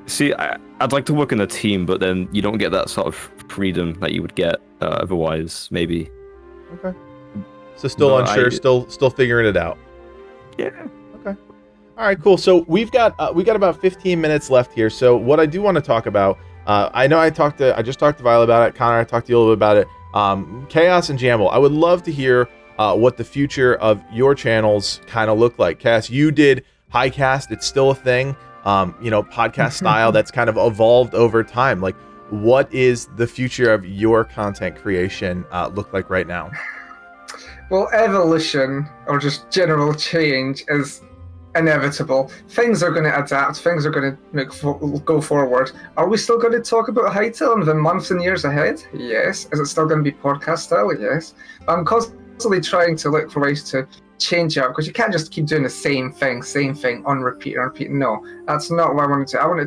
See, I'd like to work in a team, but then you don't get that sort of freedom that you would get otherwise. Maybe. Okay. So still unsure, still figuring it out. Yeah. Okay. All right, cool. So we got about 15 minutes left here. So what I do want to talk about, I know I just talked to Violet about it. Connor, I talked to you a little bit about it. Chaos and Jamble. I would love to hear what the future of your channels kind of look like. Cass, you did Highcast. It's still a thing. Podcast style that's kind of evolved over time. Like, what is the future of your content creation look like right now? Well, evolution or just general change is inevitable. Things are going to adapt. Things are going to go forward. Are we still going to talk about Hytale in the months and years ahead? Yes. Is it still going to be podcast style? Yes. But I'm constantly trying to look for ways to change up, because you can't just keep doing the same thing on repeat and repeat. No, that's not what I wanted to. I want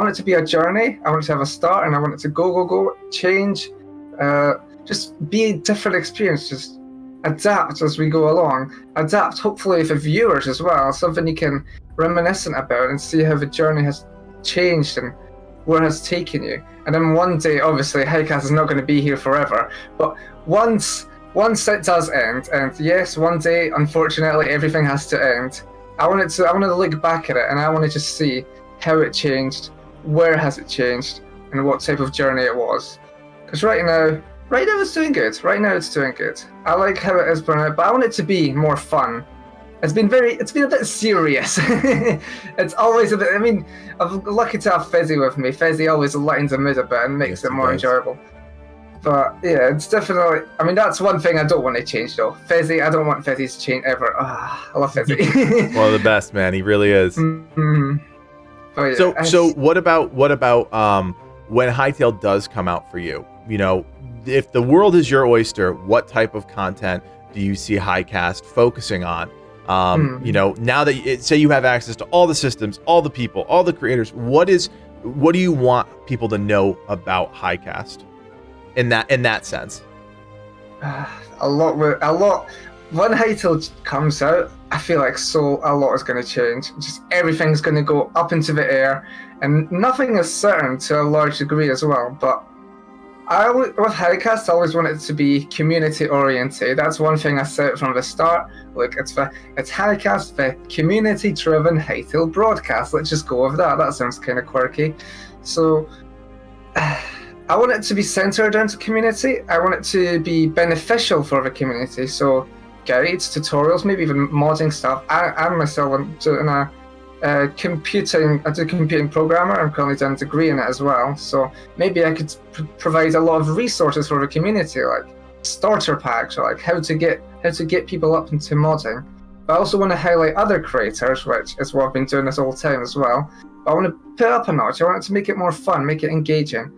it to be a journey. I want it to have a start, and I want it to go, change, just be a different experience. Just adapt as we go along. Adapt, hopefully, for viewers as well. Something you can reminiscent about and see how the journey has changed and where it has taken you. And then one day, obviously, Hycast is not going to be here forever. But once it does end, and yes, one day, unfortunately, everything has to end. I want to look back at it, and I want to just see how it changed, where has it changed, and what type of journey it was. Because right now it's doing good. I like how it is, but I want it to be more fun. It's been a bit serious. It's always a bit. I mean, I'm lucky to have Fezzy with me. Fezzy always lightens the mood a bit and makes it more enjoyable. But yeah, it's definitely. I mean, that's one thing I don't want to change though. Fezzy, I don't want Fezzy to change ever. I love Fezzy. One of the best, man. He really is. Mm-hmm. Yeah, so what about when Hytale does come out for you? You know, if the world is your oyster, what type of content do you see Highcast focusing on? Now that say you have access to all the systems, all the people, all the creators, what do you want people to know about Highcast in that sense? A lot. When Hytale comes out, I feel like a lot is going to change. Just everything's going to go up into the air, and nothing is certain to a large degree as well. But with Hycast, I always want it to be community oriented. That's one thing I said from the start. Look, it's Hycast, the community driven Hytale broadcast. Let's just go with that. That sounds kind of quirky. So I want it to be centered around the community. I want it to be beneficial for the community. So guides, tutorials, maybe even modding stuff. I myself am doing a computing programmer. I'm currently doing a degree in it as well. So maybe I could provide a lot of resources for the community, like starter packs, or like how to get people up into modding. But I also want to highlight other creators, which is what I've been doing this whole time as well. But I want to put it up a notch. I want it to make it more fun, make it engaging,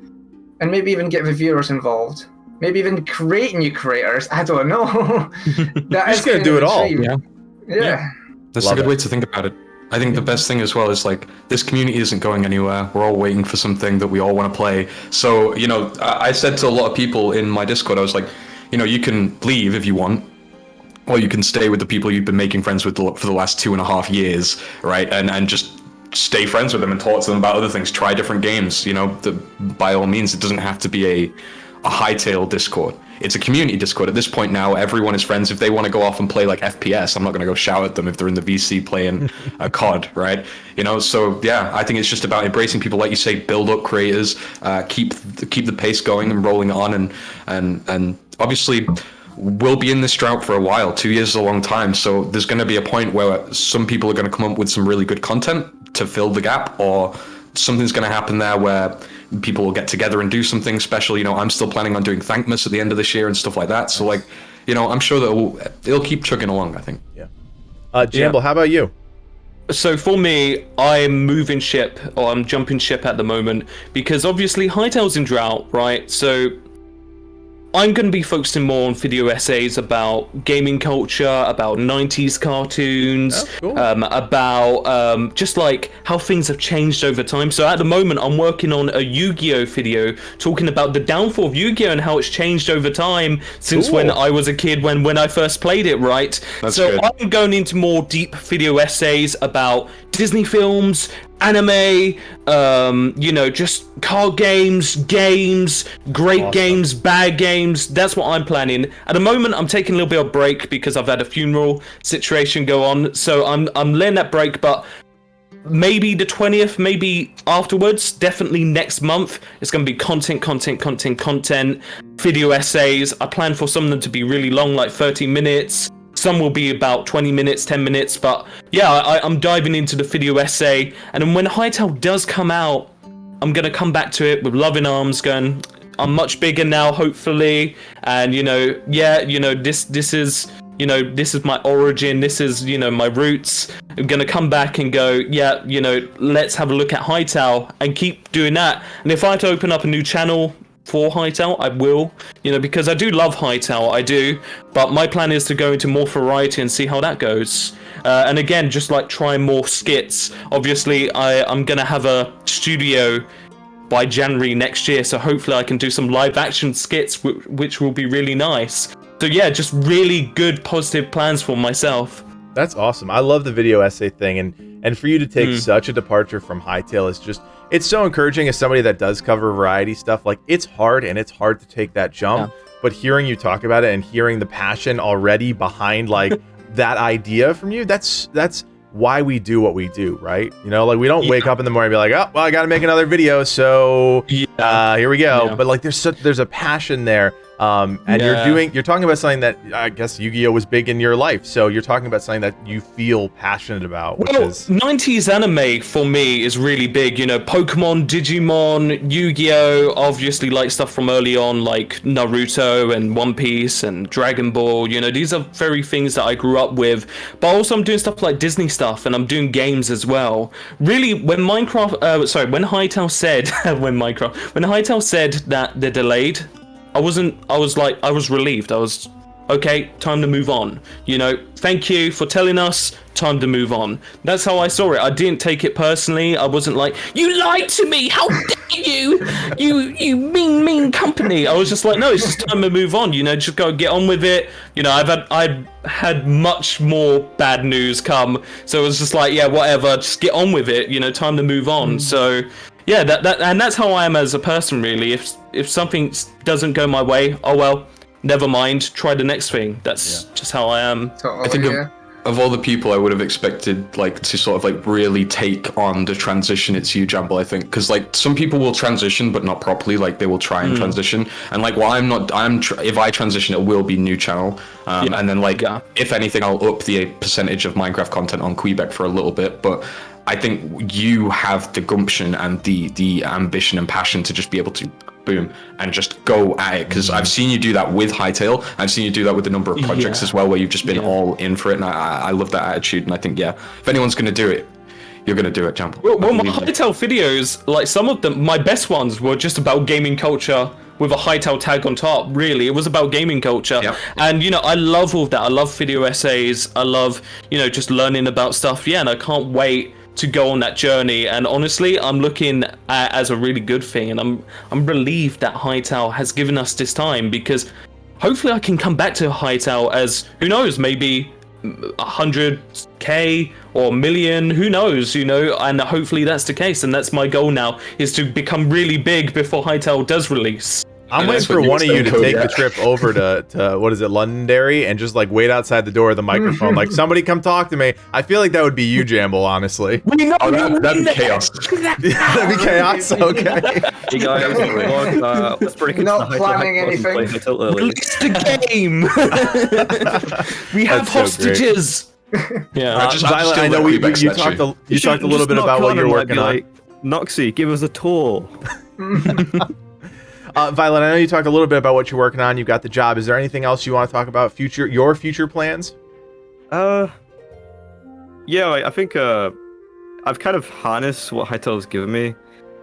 and maybe even get the viewers involved. Maybe even create new creators. I don't know. That is going to do it all. Yeah. That's a good way to think about it. I think the best thing as well is like this community isn't going anywhere. We're all waiting for something that we all want to play. So, I said to a lot of people in my Discord, I was like, you can leave if you want, or you can stay with the people you've been making friends with for the last 2.5 years, right? And just stay friends with them and talk to them about other things. Try different games. By all means, it doesn't have to be a Hytale Discord. It's a community Discord. At this point now, everyone is friends. If they want to go off and play like FPS, I'm not going to go shout at them if they're in the VC playing a COD, right? So yeah, I think it's just about embracing people, like you say, build up creators, keep the pace going and rolling on, and obviously we'll be in this drought for a while. 2 years is a long time, so there's going to be a point where some people are going to come up with some really good content to fill the gap, or something's going to happen there where people will get together and do something special. I'm still planning on doing Thankmas at the end of this year and stuff like that. So I'm sure that it'll keep chugging along, I think. Yeah. Jamble, how about you? So for me, I'm moving ship, or I'm jumping ship at the moment, because obviously Hytale's in drought, right? So I'm going to be focusing more on video essays about gaming culture, about 90s cartoons, about just like how things have changed over time. So at the moment, I'm working on a Yu-Gi-Oh video talking about the downfall of Yu-Gi-Oh and how it's changed over time since when I was a kid, when I first played it, right? That's so good. I'm going into more deep video essays about Disney films, anime, just card games, great games, bad games. That's what I'm planning. At the moment, I'm taking a little bit of break because I've had a funeral situation go on. So I'm letting that break, but maybe the 20th, maybe afterwards, definitely next month, it's going to be content, video essays. I plan for some of them to be really long, like 30 minutes. Some will be about 20 minutes, 10 minutes, but yeah, I'm diving into the video essay. And then when Hytale does come out, I'm going to come back to it with loving arms going, I'm much bigger now, hopefully. And, this is my origin. This is, my roots. I'm going to come back and go, let's have a look at Hytale and keep doing that. And if I had to open up a new channel for Hytale, I will, because I do love Hytale, I do, but my plan is to go into more variety and see how that goes. And again, just like try more skits. Obviously, I'm gonna have a studio by January next year, so hopefully I can do some live action skits, which will be really nice. So yeah, just really good positive plans for myself. That's awesome. I love the video essay thing, and for you to take such a departure from Hytale is just, it's so encouraging as somebody that does cover variety stuff. Like, it's hard to take that jump, but hearing you talk about it and hearing the passion already behind like that idea from you, that's why we do what we do, right? Like, we don't wake up in the morning and be like, oh, well, I got to make another video, so here we go. But like, there's a passion there. And you're talking about something that I guess Yu-Gi-Oh was big in your life. So you're talking about something that you feel passionate about, which is 90s anime for me is really big. Pokemon, Digimon, Yu-Gi-Oh, obviously like stuff from early on, like Naruto and One Piece and Dragon Ball. These are very things that I grew up with. But also I'm doing stuff like Disney stuff, and I'm doing games as well. Really, when Hytale said that they're delayed, I was relieved. I was, okay, time to move on. Thank you for telling us, time to move on. That's how I saw it. I didn't take it personally. I wasn't like, you lied to me, how dare you, you mean company. I was just like, no, it's just time to move on, just go get on with it. I've had much more bad news come, so it was just like, yeah, whatever, just get on with it, time to move on. So yeah, and that's how I am as a person, really. If something doesn't go my way, oh well, never mind. Try the next thing. That's just how I am. I think of all the people I would have expected, like, to sort of like really take on the transition, it's you, Jamble. I think because like some people will transition, but not properly. Like, they will try and transition, and like, well, if I transition, it will be new channel, and then like if anything, I'll up the percentage of Minecraft content on Kweebec for a little bit, but I think you have the gumption and the ambition and passion to just be able to boom and just go at it, because I've seen you do that with Hytale. I've seen you do that with a number of projects as well, where you've just been all in for it, and I love that attitude. And I think if anyone's going to do it, you're going to do it, Jamble. Well, my Hytale videos, like some of them, my best ones were just about gaming culture with a Hytale tag on top. Really, it was about gaming culture. And I love all that. I love video essays. I love just learning about stuff. And I can't wait to go on that journey. And honestly, I'm looking at it as a really good thing, and I'm relieved that Hytale has given us this time, because hopefully I can come back to Hytale as, who knows, maybe 100k or a million, who knows, and hopefully that's the case, and that's my goal now, is to become really big before Hytale does release. I'm waiting for one of you to take the trip over to what is it, Londonderry, and just like wait outside the door of the microphone, like, somebody come talk to me. I feel like that would be you, Jamble, honestly. That'd be chaos. That'd be chaos. Okay. Hey guys, let's break into Not planning anything. Release the game. We have That's so hostages. Violet, I know you talked a little bit about what you're working on. Noxy, give us a tour. Violet, I know you talked a little bit about what you're working on. You've got the job. Is there anything else you want to talk about? Your future plans? I Yeah, I think I've kind of harnessed what Hytale's given me,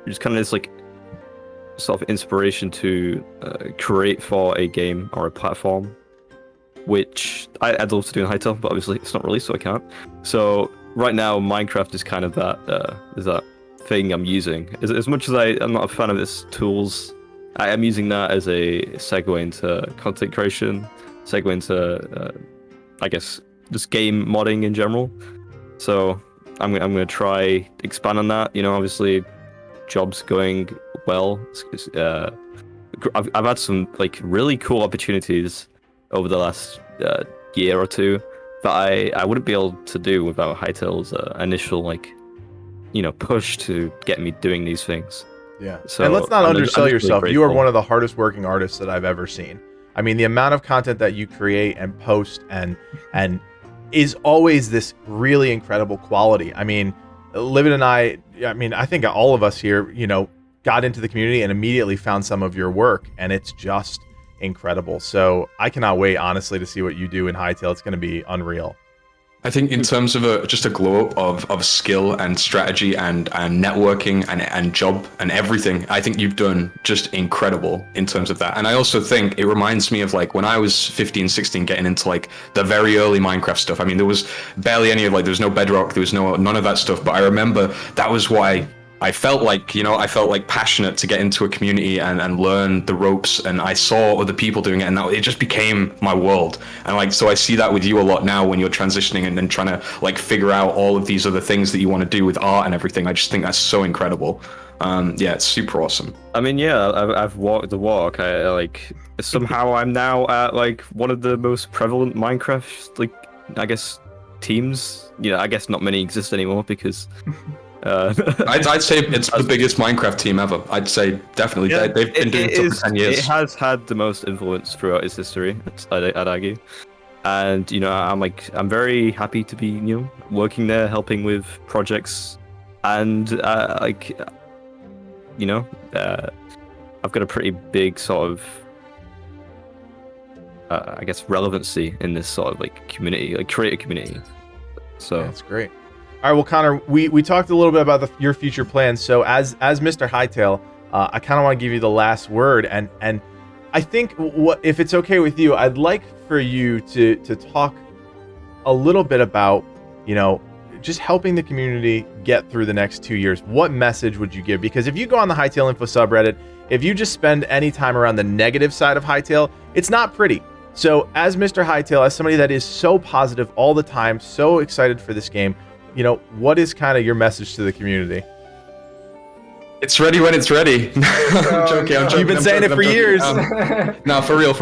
just kind of this like sort of inspiration to create for a game or a platform, which I'd love to do in Hytale, but obviously it's not released, so I can't. So right now, Minecraft is kind of that thing I'm using. As much as I'm not a fan of its tools, I am using that as a segue into content creation, segue into I guess just game modding in general. So I'm going to try expand on that. You know, obviously, jobs going well. I've had some like really cool opportunities over the last year or two that I wouldn't be able to do without Hytale's initial like, you know, push to get me doing these things. Yeah. So, and let's not undersell really yourself. grateful. You are one of the hardest working artists that I've ever seen. I mean, the amount of content that you create and post and is always this really incredible quality. I mean, Livid and I think all of us here, you know, got into the community and immediately found some of your work, and it's just incredible. So I cannot wait, honestly, to see what you do in Hytale. It's going to be unreal. I think in terms of just a glow up of skill and strategy and networking and job and everything, I think you've done just incredible in terms of that. And I also think it reminds me of like when I was 15, 16, getting into like the very early Minecraft stuff. I mean, there was barely any of like, there was no Bedrock, there was none of that stuff. But I remember that was why I felt like, you know, passionate to get into a community and learn the ropes, and I saw other people doing it, and it just became my world. And like, so I see that with you a lot now when you're transitioning and then trying to like figure out all of these other things that you want to do with art and everything. I just think that's so incredible. Yeah, it's super awesome. I mean, yeah, I've walked the walk. I like somehow I'm now at like one of the most prevalent Minecraft, like I guess teams. You know, I guess not many exist anymore because. I'd say it's the biggest Minecraft team ever. I'd say definitely. Yeah, They've been doing it for 10 years. It has had the most influence throughout its history, I'd argue. And you know, I'm very happy to be, you know, working there, helping with projects, and like, you know, I've got a pretty big sort of, I guess, relevancy in this sort of like community, like creator community. So that's great. All right, well, Connor, we talked a little bit about your future plans. So as Mr. Hytale, I kind of want to give you the last word, and I think if it's okay with you, I'd like for you to talk a little bit about, you know, just helping the community get through the next 2 years. What message would you give? Because if you go on the Hytale Info subreddit, if you just spend any time around the negative side of Hytale, it's not pretty. So as Mr. Hytale, as somebody that is so positive all the time, so excited for this game, you know, what is kind of your message to the community? It's ready when it's ready. I'm joking. You've been saying it for years. No, for real.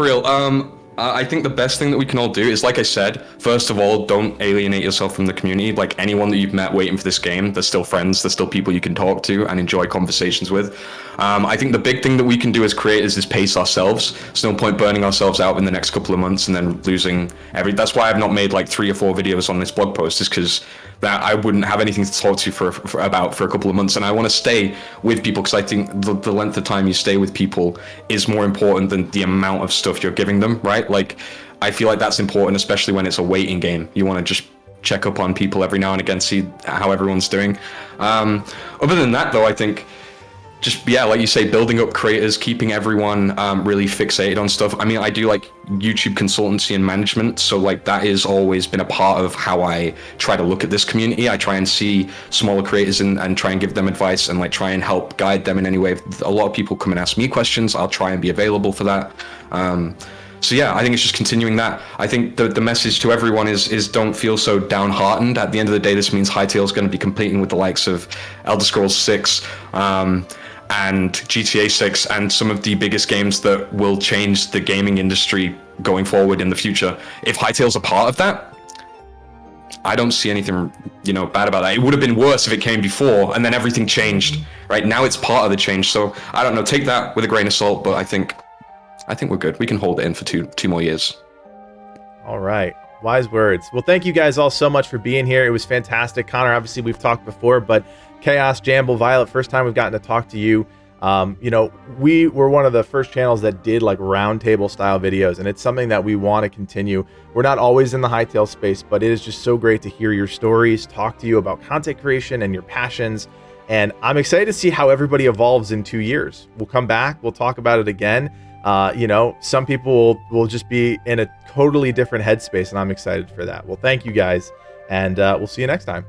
I think the best thing that we can all do is, like I said, first of all, don't alienate yourself from the community. Like anyone that you've met waiting for this game, they're still friends, they're still people you can talk to and enjoy conversations with. I think the big thing that we can do as creators is pace ourselves. There's no point burning ourselves out in the next couple of months and then losing that's why I've not made like 3 or 4 videos on this blog post, is because that I wouldn't have anything to talk to you for a couple of months. And I want to stay with people because I think the length of time you stay with people is more important than the amount of stuff you're giving them, right? Like, I feel like that's important, especially when it's a waiting game. You want to just check up on people every now and again, see how everyone's doing. Other than that, though, I think just, yeah, like you say, building up creators, keeping everyone really fixated on stuff. I mean, I do like YouTube consultancy and management, so like that has always been a part of how I try to look at this community. I try and see smaller creators and try and give them advice and like try and help guide them in any way. If a lot of people come and ask me questions, I'll try and be available for that. So yeah, I think it's just continuing that. I think the message to everyone is don't feel so downhearted. At the end of the day, this means Hytale is going to be competing with the likes of Elder Scrolls 6, and GTA 6 and some of the biggest games that will change the gaming industry going forward in the future. If Hytale's a part of that, I don't see anything, you know, bad about that. It would have been worse if it came before and then everything changed. Right now, it's part of the change. So I don't know. Take that with a grain of salt, but I think we're good. We can hold it in for two more years. All right. Wise words. Well, thank you guys all so much for being here. It was fantastic. Connor, obviously we've talked before, but Chaos, Jamble, Violet, first time we've gotten to talk to you. You know, we were one of the first channels that did like roundtable style videos, and it's something that we want to continue. We're not always in the Hytale space, but it is just so great to hear your stories, talk to you about content creation and your passions. And I'm excited to see how everybody evolves in 2 years. We'll come back, we'll talk about it again. You know, some people will just be in a totally different headspace, and I'm excited for that. Well, thank you guys, and we'll see you next time.